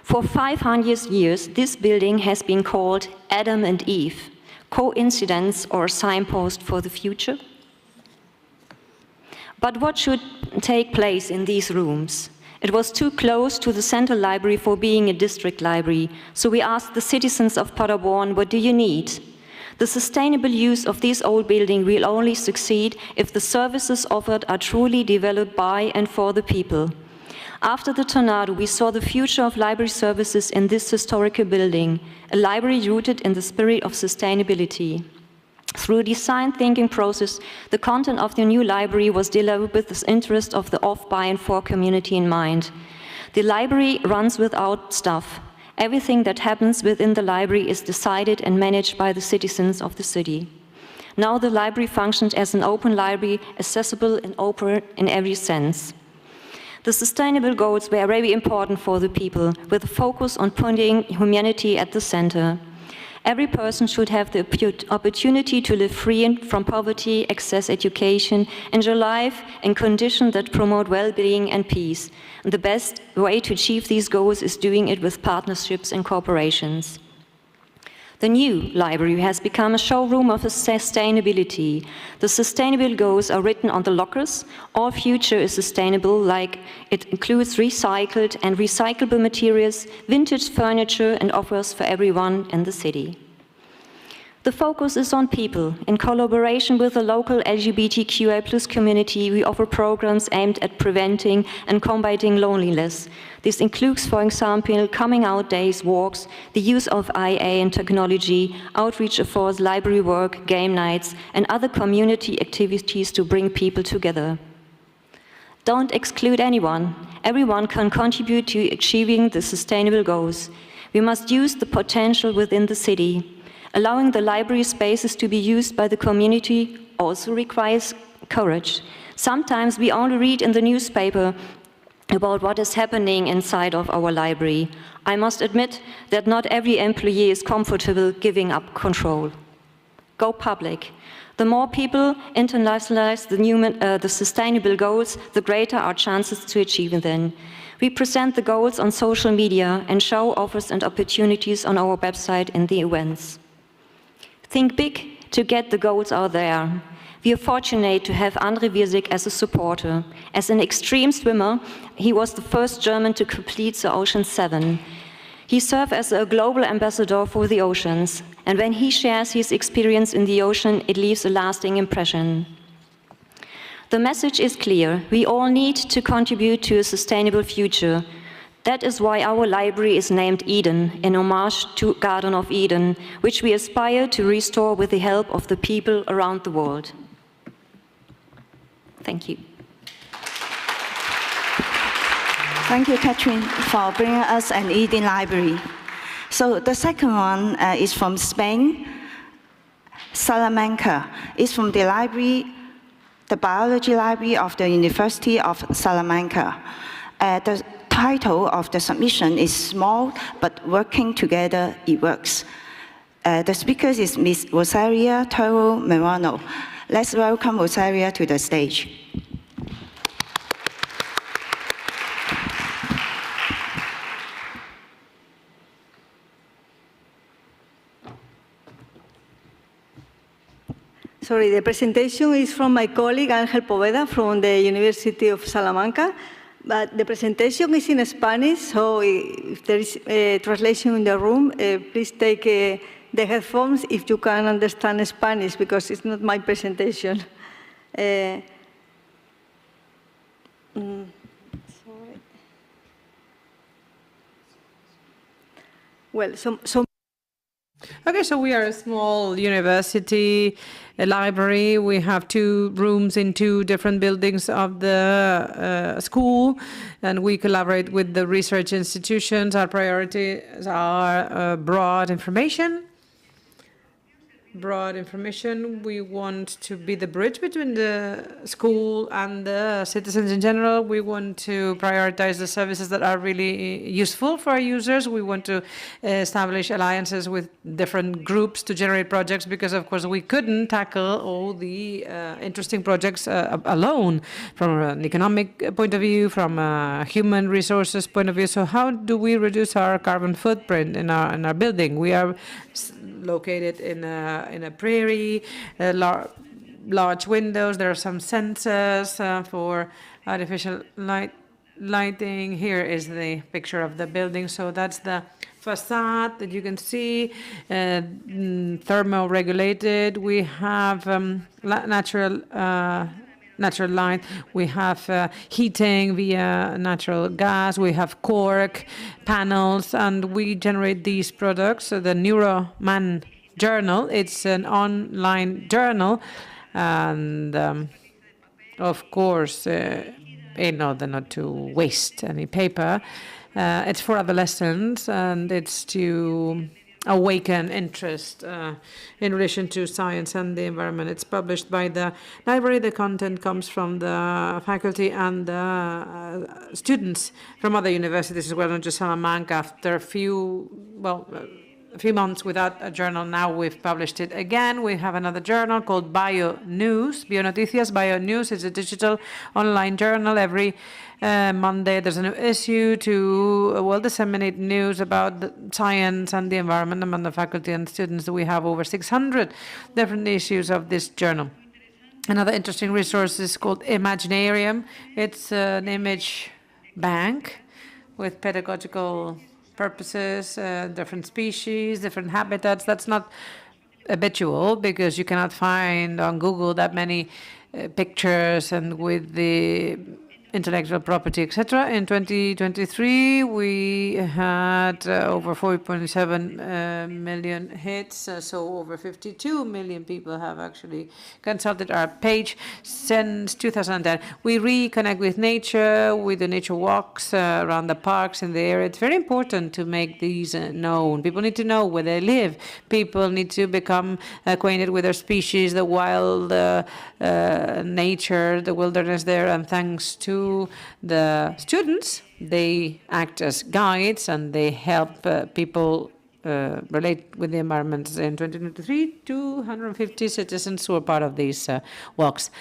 For 500 years, this building has been called Adam and Eve. Coincidence or signpost for the future? But what should take place in these rooms? It was too close to the central library for being a district library, so we asked the citizens of Paderborn, what do you need? The sustainable use of this old building will only succeed if the services offered are truly developed by and for the people. After the tornado, we saw the future of library services in this historical building, a library rooted in the spirit of sustainability. Through a design thinking process, the content of the new library was developed with the interest of the of, by, and for community in mind. The library runs without staff. Everything that happens within the library is decided and managed by the citizens of the city. Now the library functions as an open library, accessible and open in every sense. The sustainable goals were very important for the people, with a focus on putting humanity at the center. Every person should have the opportunity to live free from poverty, access education, enjoy life in conditions that promote well-being and peace. And the best way to achieve these goals is doing it with partnerships and corporations. The new library has become a showroom of sustainability. The sustainable goals are written on the lockers. All future is sustainable, like it includes recycled and recyclable materials, vintage furniture, and offers for everyone in the city. The focus is on people. In collaboration with the local LGBTQI+ community, we offer programs aimed at preventing and combating loneliness. This includes, for example, coming out days, walks, the use of IA and technology, outreach efforts, library work, game nights, and other community activities to bring people together. Don't exclude anyone. Everyone can contribute to achieving the sustainable goals. We must use the potential within the city. Allowing the library spaces to be used by the community also requires courage. Sometimes we only read in the newspaper about what is happening inside of our library. I must admit that not every employee is comfortable giving up control. Go public. The more people internationalize the sustainable goals, the greater our chances to achieve them. We present the goals on social media and show offers and opportunities on our website and the events. Think big to get the goals out there. We are fortunate to have André Wirsig as a supporter. As an extreme swimmer, he was the first German to complete the Ocean 7. He serves as a global ambassador for the oceans, and when he shares his experience in the ocean, it leaves a lasting impression. The message is clear. We all need to contribute to a sustainable future. That is why our library is named Eden, in homage to Garden of Eden, which we aspire to restore with the help of the people around the world. Thank you. Thank you, Catherine, for bringing us an Eden library. So the second one is from Spain, Salamanca. It's from the library, the biology library of the University of Salamanca. The title of the submission is Small, but Working Together It Works. The speaker is Ms. Rosaria Toro Merano. Let's welcome Rosaria to the stage. Sorry, the presentation is from my colleague Ángel Poveda from the University of Salamanca, but the presentation is in Spanish, so if there is a translation in the room, please take the headphones if you can understand Spanish, because it's not my presentation. Sorry. Well, Okay, so we are a small university, a library. We have 2 rooms in 2 different buildings of the school, and we collaborate with the research institutions. Our priorities are broad information. We want to be the bridge between the school and the citizens in general. We want to prioritize the services that are really useful for our users. We want to establish alliances with different groups to generate projects, because of course we couldn't tackle all the interesting projects alone, from an economic point of view, from a human resources point of view. So how do we reduce our carbon footprint in our building? We are located in a prairie, large windows. There are some sensors for artificial lighting. Here is the picture of the building. So that's the facade that you can see, thermo-regulated. We have natural light. We have heating via natural gas. We have cork panels, and we generate these products. So the Neuroman journal, it's an online journal, and of course, in order not to waste any paper, it's for adolescents, and it's to awaken interest in relation to science and the environment. It's published by the library. The content comes from the faculty and the students from other universities as well, not just Salamanca. After a few months without a journal, now we've published it again. We have another journal called Bio News, Bionoticias. Bio News is a digital online journal. Every Monday there's a new issue to disseminate news about the science and the environment among the faculty and students. We have over 600 different issues of this journal. Another interesting resource is called Imaginarium. It's an image bank with pedagogical purposes, different species, different habitats. That's not habitual, because you cannot find on Google that many pictures and with the intellectual property, etc. In 2023, we had over 4.7 million hits, so over 52 million people have actually consulted our page since 2010. We reconnect with nature, with the nature walks around the parks in the area. It's very important to make these known. People need to know where they live. People need to become acquainted with their species, the wild nature, the wilderness there, and thanks to the students, they act as guides and they help people relate with the environment. In 2023, 250 citizens were part of these walks.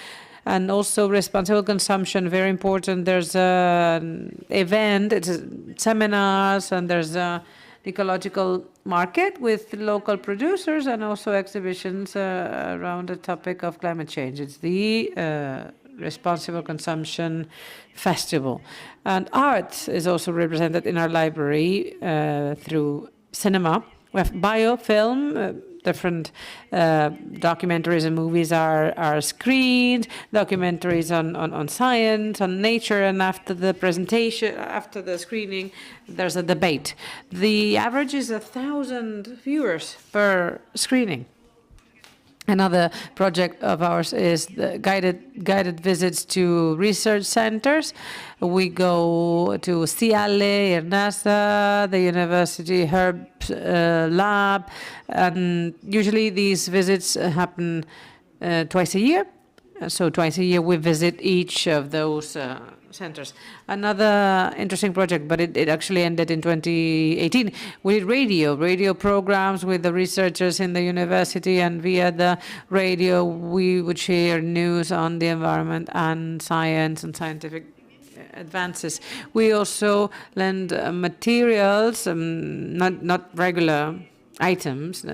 And also responsible consumption, very important. There's an event, it's seminars, and there's a ecological market with local producers, and also exhibitions around the topic of climate change. It's the responsible consumption festival. And art is also represented in our library through cinema. We have biofilm, different documentaries and movies are screened, documentaries on science, on nature, and after the presentation, after the screening, there's a debate. The average is 1,000 viewers per screening. Another project of ours is the guided visits to research centers. We go to CIALE, IRNASA, the University Herbs Lab, and usually these visits happen twice a year. So twice a year we visit each of those centers. Another interesting project, but it actually ended in 2018. We did radio programs with the researchers in the university, and via the radio we would share news on the environment and science and scientific advances. We also lend materials, not regular items,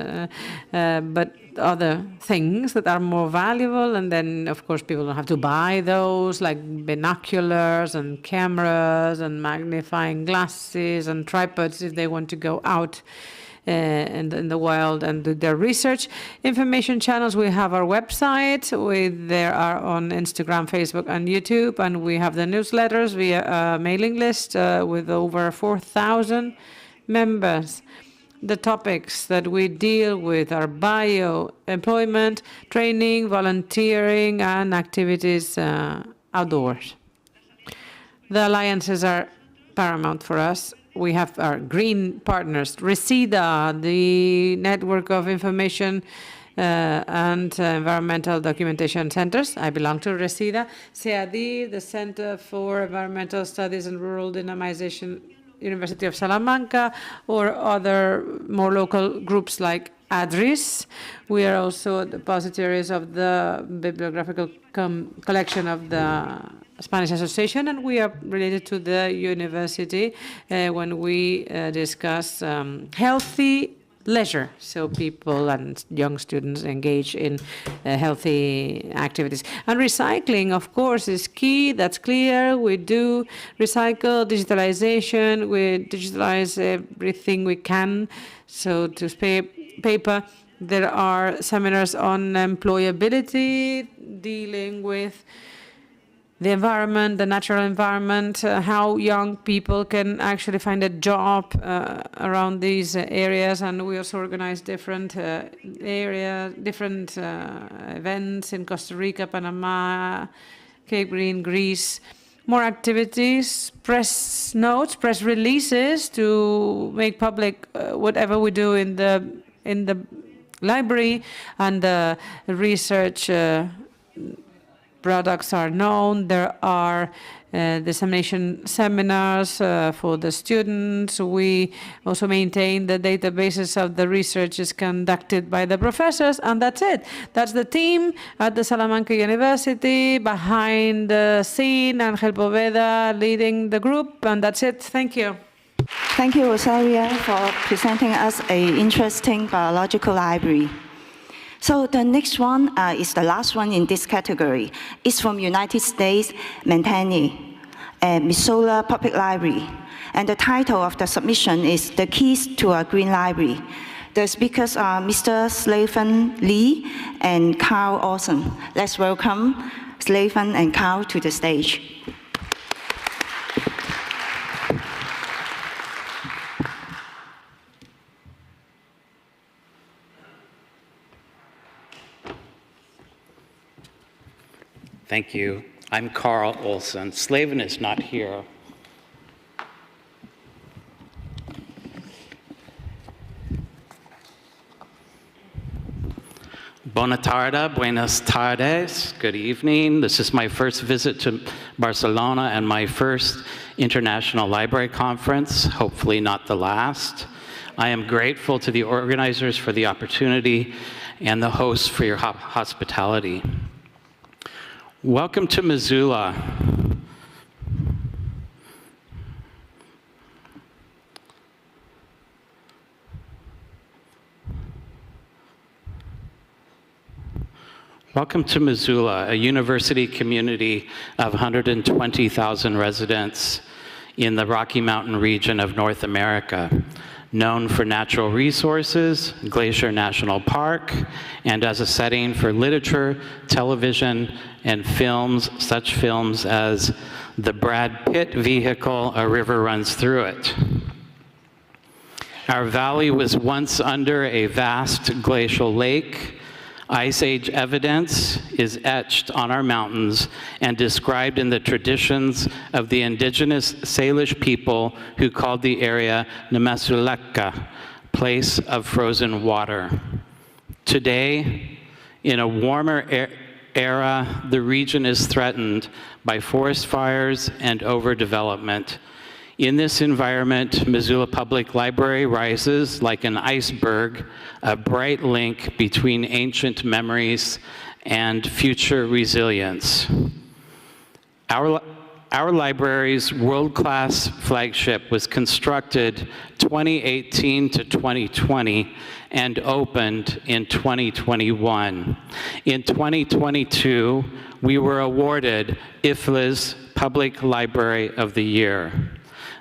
but other things that are more valuable, and then of course people don't have to buy those, like binoculars and cameras and magnifying glasses and tripods if they want to go out in the wild and do their research. Information channels, we have our website, there are on Instagram, Facebook and YouTube, and we have the newsletters via a mailing list with over 4,000 members. The topics that we deal with are employment, training, volunteering, and activities outdoors. The alliances are paramount for us. We have our green partners, RESIDA, the network of information and environmental documentation centers. I belong to RESIDA. CEADI, the Center for Environmental Studies and Rural Dynamization, University of Salamanca, or other more local groups like ADRIS. We are also depositories of the bibliographical collection of the Spanish Association, and we are related to the university when we discuss healthy leisure, so people and young students engage in healthy activities. And recycling, of course, is key. That's clear. We do recycle, digitalization. We digitalize everything we can. So to spare paper, there are seminars on employability, dealing with the environment, the natural environment, how young people can actually find a job around these areas. And we also organize different events in Costa Rica, Panama, Cape Green, Greece. More activities, press notes, press releases to make public whatever we do in the library, and the research products are known. There are dissemination seminars for the students. We also maintain the databases of the research is conducted by the professors, and that's it. That's the team at the Salamanca University. Behind the scene, Ángel Poveda leading the group, and that's it. Thank you. Thank you, Rosaria, for presenting us an interesting biological library. So the next one is the last one in this category. It's from United States, Manhattan, Missoula Public Library. And the title of the submission is The Keys to a Green Library. The speakers are Mr. Slaven Lee and Carl Olson. Let's welcome Slaven and Carl to the stage. Thank you. I'm Carl Olson. Slaven is not here. Bona tarde, buenas tardes, good evening. This is my first visit to Barcelona and my first International Library Conference, hopefully not the last. I am grateful to the organizers for the opportunity and the hosts for your hospitality. Welcome to Missoula. Welcome to Missoula, a university community of 120,000 residents in the Rocky Mountain region of North America, known for natural resources, Glacier National Park, and as a setting for literature, television, and films, such films as the Brad Pitt vehicle, A River Runs Through It. Our valley was once under a vast glacial lake. Ice Age evidence is etched on our mountains and described in the traditions of the indigenous Salish people who called the area Namasuleka, place of frozen water. Today, in a warmer era, the region is threatened by forest fires and overdevelopment. In this environment, Missoula Public Library rises like an iceberg, a bright link between ancient memories and future resilience. Our library's world-class flagship was constructed 2018 to 2020 and opened in 2021. In 2022, we were awarded IFLA's Public Library of the Year.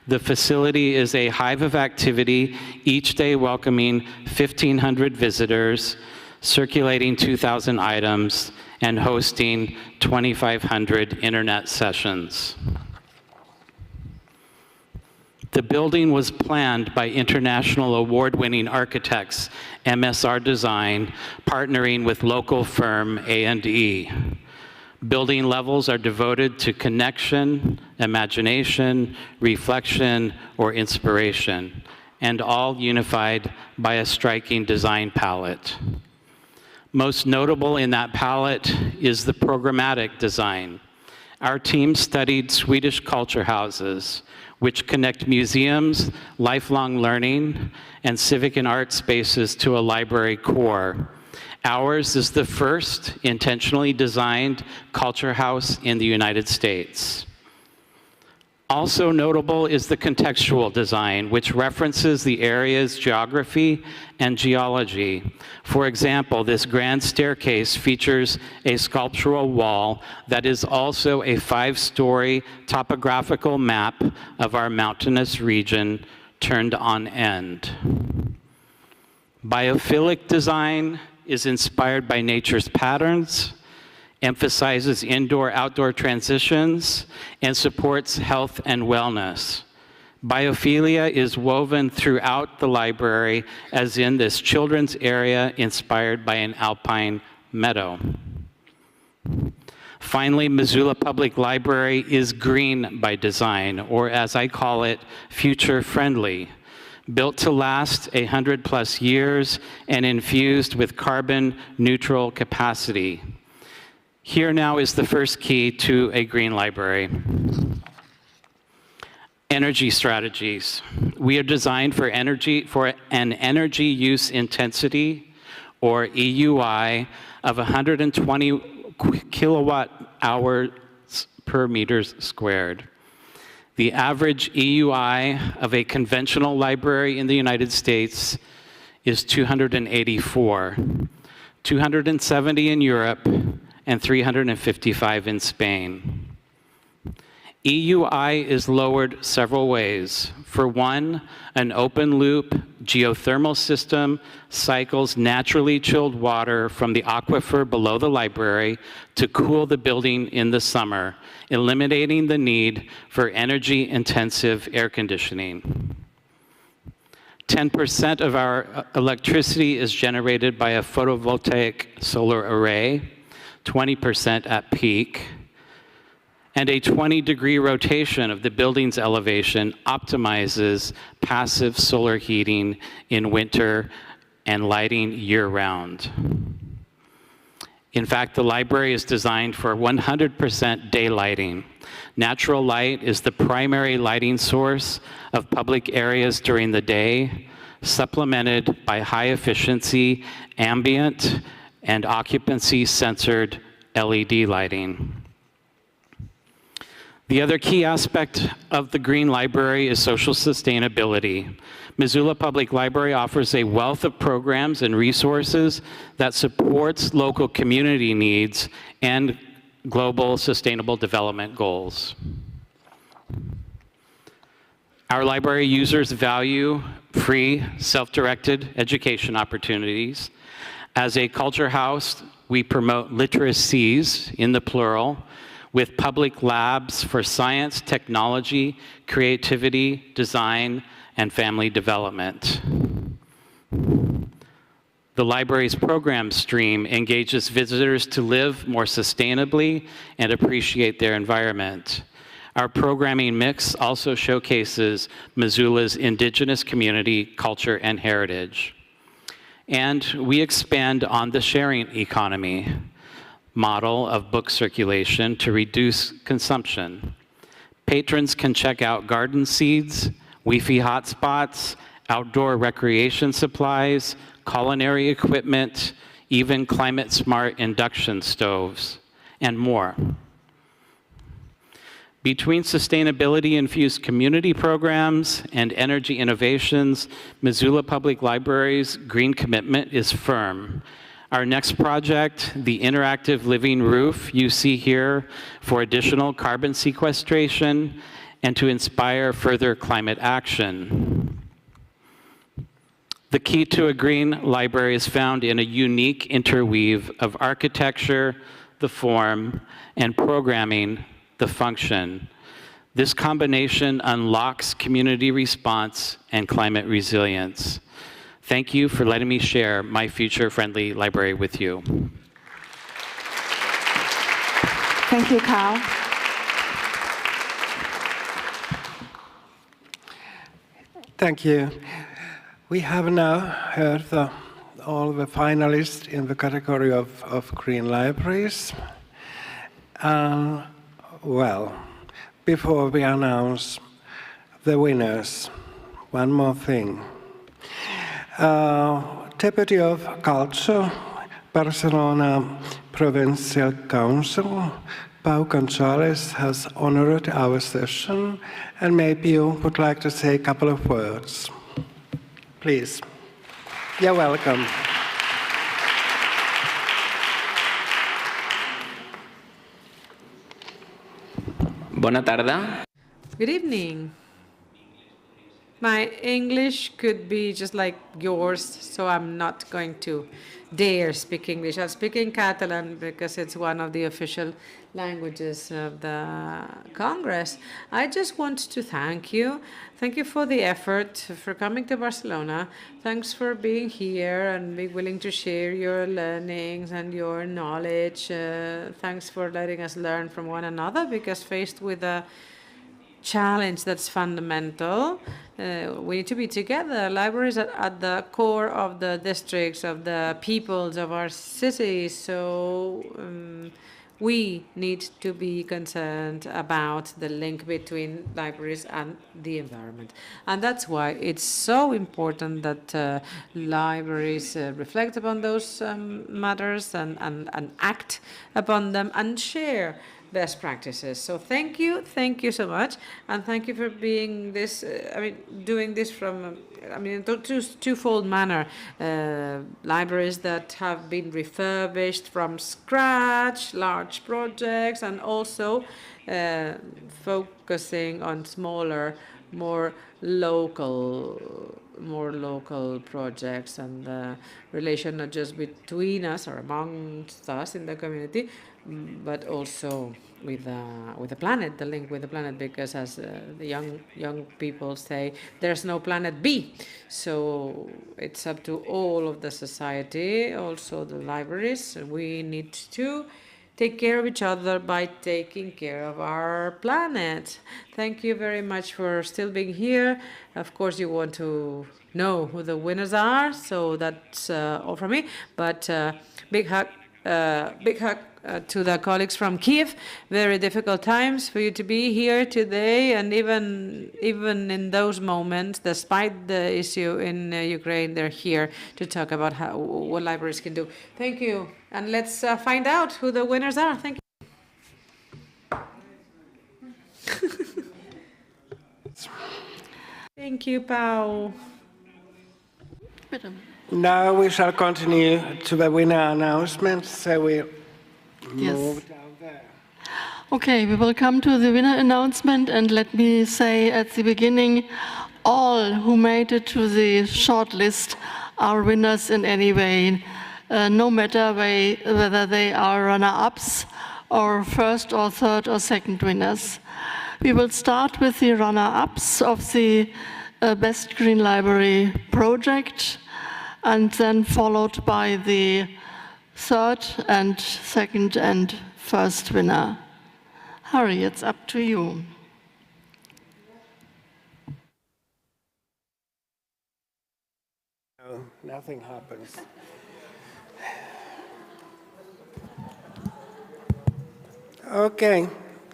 The facility is a hive of activity, each day welcoming 1,500 visitors, circulating 2,000 items, and hosting 2,500 internet sessions. The building was planned by international award-winning architects, MSR Design, partnering with local firm A&E. Building levels are devoted to connection, imagination, reflection, or inspiration, and all unified by a striking design palette. Most notable in that palette is the programmatic design. Our team studied Swedish culture houses, which connect museums, lifelong learning, and civic and art spaces to a library core. Ours is the first intentionally designed culture house in the United States. Also notable is the contextual design, which references the area's geography and geology. For example, this grand staircase features a sculptural wall that is also a 5-story topographical map of our mountainous region turned on end. Biophilic design is inspired by nature's patterns, emphasizes indoor-outdoor transitions, and supports health and wellness. Biophilia is woven throughout the library, as in this children's area inspired by an alpine meadow. Finally, Missoula Public Library is green by design, or as I call it, future-friendly. Built to last 100+ years and infused with carbon neutral capacity. Here now is the first key to a green library. Energy strategies. We are designed for an energy use intensity, or EUI, of 120 kilowatt hours per meters squared. The average EUI of a conventional library in the United States is 284, 270 in Europe, and 355 in Spain. EUI is lowered several ways. For one, an open-loop geothermal system cycles naturally chilled water from the aquifer below the library to cool the building in the summer, eliminating the need for energy-intensive air conditioning. 10% of our electricity is generated by a photovoltaic solar array, 20% at peak, and a 20-degree rotation of the building's elevation optimizes passive solar heating in winter and lighting year-round. In fact, the library is designed for 100% daylighting. Natural light is the primary lighting source of public areas during the day, supplemented by high-efficiency ambient and occupancy-censored LED lighting. The other key aspect of the Green Library is social sustainability. Missoula Public Library offers a wealth of programs and resources that supports local community needs and global sustainable development goals. Our library users value free, self-directed education opportunities. As a culture house, we promote literacies, in the plural, with public labs for science, technology, creativity, design, and family development. The library's program stream engages visitors to live more sustainably and appreciate their environment. Our programming mix also showcases Missoula's indigenous community, culture, and heritage. And we expand on the sharing economy model of book circulation to reduce consumption. Patrons can check out garden seeds, Wi-Fi hotspots, outdoor recreation supplies, culinary equipment, even climate-smart induction stoves, and more. Between sustainability-infused community programs and energy innovations, Missoula Public Library's green commitment is firm. Our next project, the interactive living roof you see here, for additional carbon sequestration and to inspire further climate action. The key to a green library is found in a unique interweave of architecture, the form, and programming, the function. This combination unlocks community response and climate resilience. Thank you for letting me share my future-friendly library with you. Thank you, Carl. Thank you. We have now heard all the finalists in the category of green libraries. Well, before we announce the winners, one more thing. Deputy of Culture, Barcelona Provincial Council, Pau Gonzalez, has honored our session, and maybe you would like to say a couple of words. Please. You're welcome. Bona tarda. Good evening. My English could be just like yours, so I'm not going to dare speak English. I'll speak in Catalan because it's one of the official languages of the Congress. I just want to thank you. Thank you for the effort, for coming to Barcelona. Thanks for being here and being willing to share your learnings and your knowledge. Thanks for letting us learn from one another, because faced with a challenge that's fundamental, we need to be together. Libraries are at the core of the districts, of the peoples of our cities. So we need to be concerned about the link between libraries and the environment. And that's why it's so important that libraries reflect upon those matters and act upon them and share best practices. So thank you so much, and thank you for being this, doing this from, twofold manner. Libraries that have been refurbished from scratch, large projects, and also focusing on smaller, more local projects, and the relation not just between us or amongst us in the community, but also with the planet, the link with the planet, because as the young people say, there's no planet B. So it's up to all of the society, also the libraries. We need to take care of each other by taking care of our planet. Thank you very much for still being here. Of course, you want to know who the winners are, so that's all from me. But big hug to the colleagues from Kiev. Very difficult times for you to be here today, and even in those moments, despite the issue in Ukraine, they're here to talk about what libraries can do. Thank you, and let's find out who the winners are. Thank you. Thank you, Pau. Now we shall continue to the winner announcement, so we move down there. Okay, we will come to the winner announcement, and let me say at the beginning, all who made it to the short list are winners in any way, no matter whether they are runner-ups or first or third or second winners. We will start with the runner-ups of the Best Green Library project, and then followed by the third and second and first winner. Harry, it's up to you. No, nothing happens. Okay,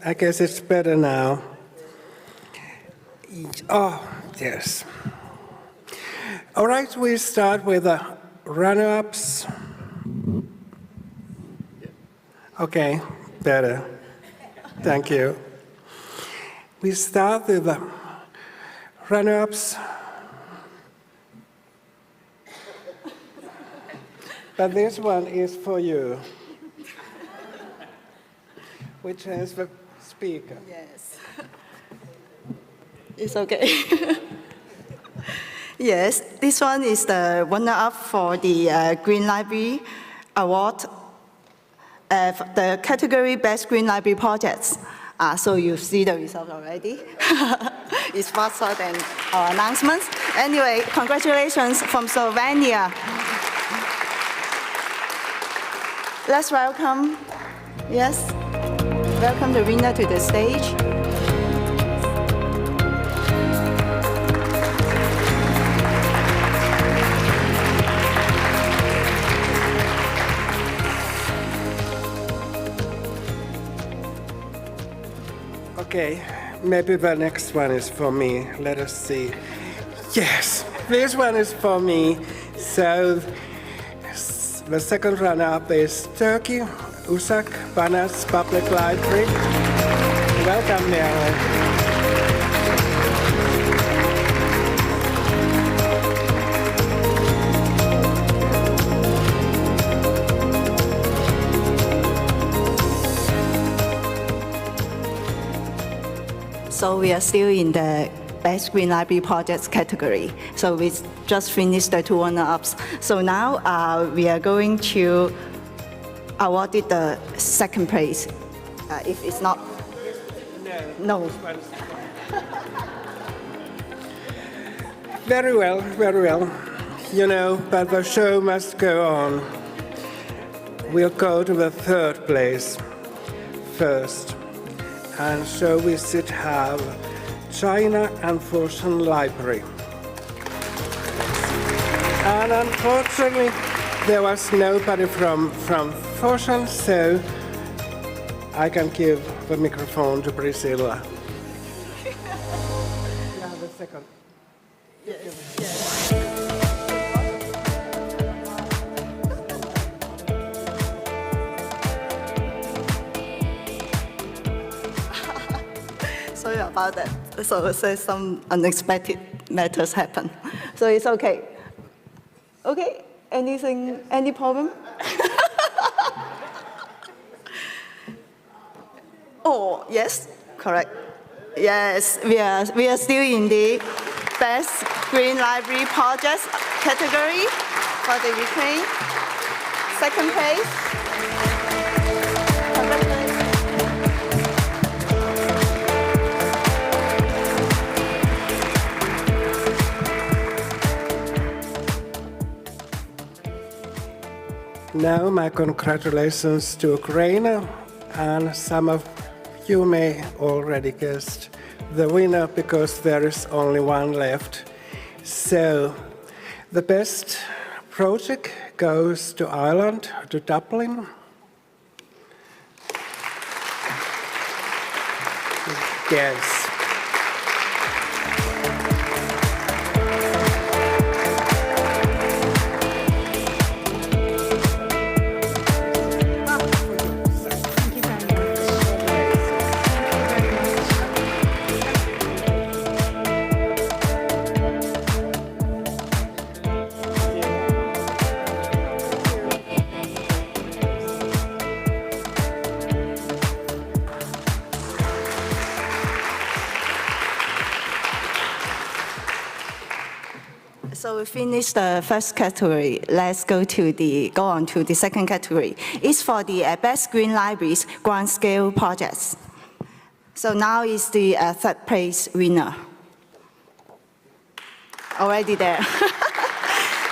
I guess it's better now. Oh, yes. All right, we start with the runner-ups. Okay, better. Thank you. We start with the runner-ups. But this one is for you. Which is the speaker. Yes. It's okay. Yes, this one is the runner-up for the Green Library Award, the category Best Green Library Projects. So you see the result already. It's faster than our announcements. Anyway, congratulations from Slovenia. Let's welcome, yes, welcome the winner to the stage. Okay, maybe the next one is for me. Let us see. Yes, this one is for me. So the second runner-up is Turkey, Usak Banas Public Library. Welcome, Meryl. So we are still in the Best Green Library Projects category. So we just finished the two runner-ups. So now we are going to award it the second place. If it's not, no. Very well, very well. You know, but the show must go on. We'll go to the third place first. And so we should have China and Foshan Library. And unfortunately, there was nobody from Foshan, so I can give the microphone to Priscilla. You have a second. Sorry about that. So some unexpected matters happen. So it's okay. Okay, anything, any problem? Oh, yes, correct. Yes, we are still in the Best Green Library Projects category for the Ukraine. Second place. Now, my congratulations to Ukraine, and some of you may already guessed the winner because there is only one left. So, the best project goes to Ireland, to Dublin. Yes. we finished the first category. Let's go on to the second category. It's for the best green libraries grand scale projects. So now is the third place winner. Already there.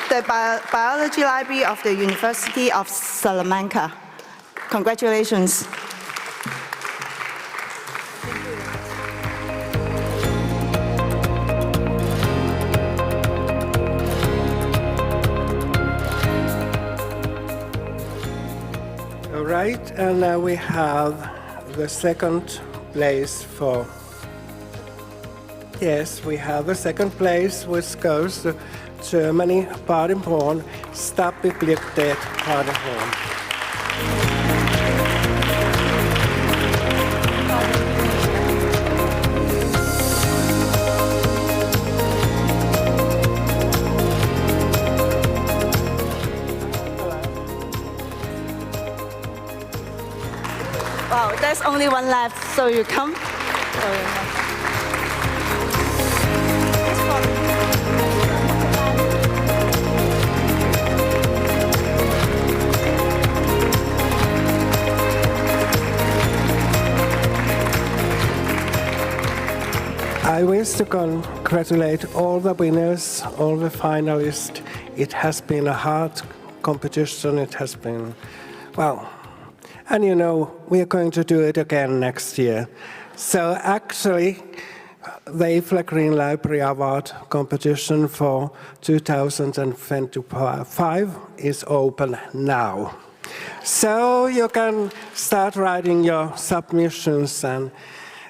The Biology Library of the University of Salamanca. Congratulations. All right, and now we have the second place for. Yes, we have the second place, which goes to Germany, Paderborn, Stadtbibliothek Paderborn. Wow, there's only one left, so you come. I wish to congratulate all the winners, all the finalists. It has been a hard competition. It has been, well, and you know, we are going to do it again next year. So actually, the IFLA Green Library Award competition for 2025 is open now. So you can start writing your submissions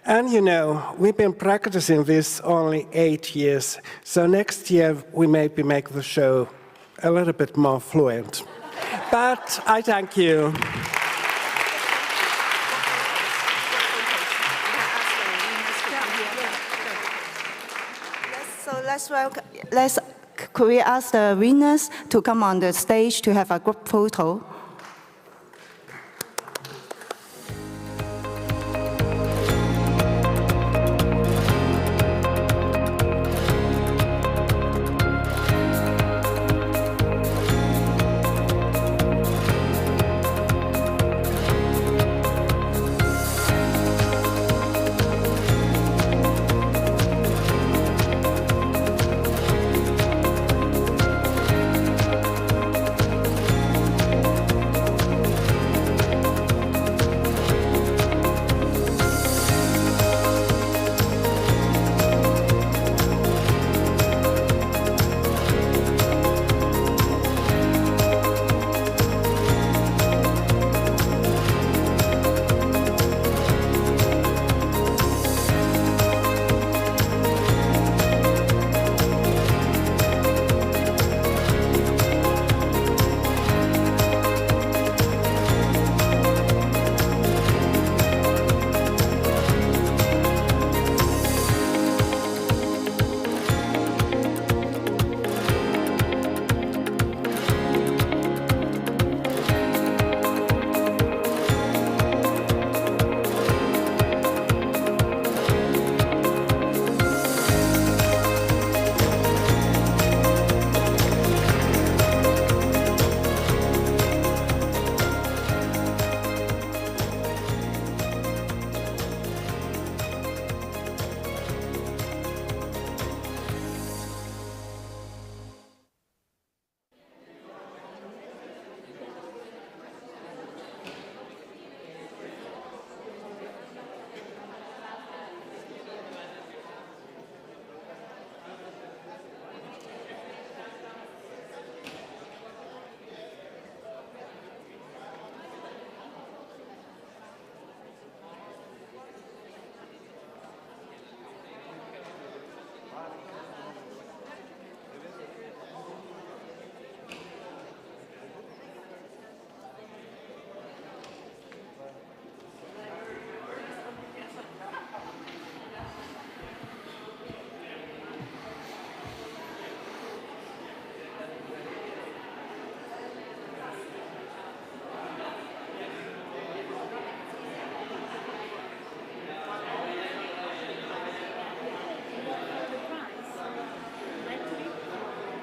and you know, we've been practicing this only 8 years, so next year we maybe make the show a little bit more fluent. But I thank you. So could we ask the winners to come on the stage to have a group photo?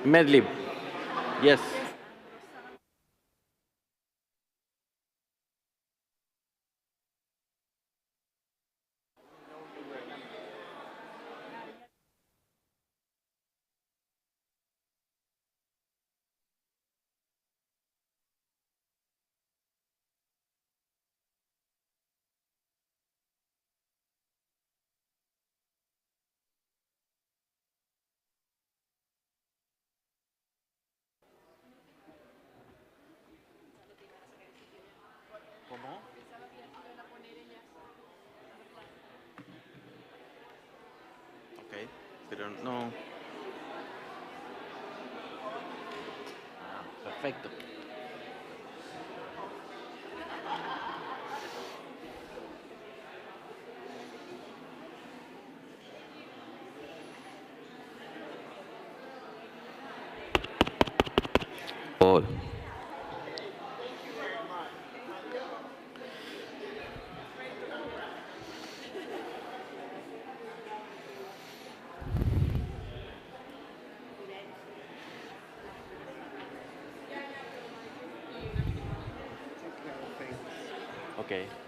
Medley. Yes. Ok, pero no. Perfecto. Oh. Okay.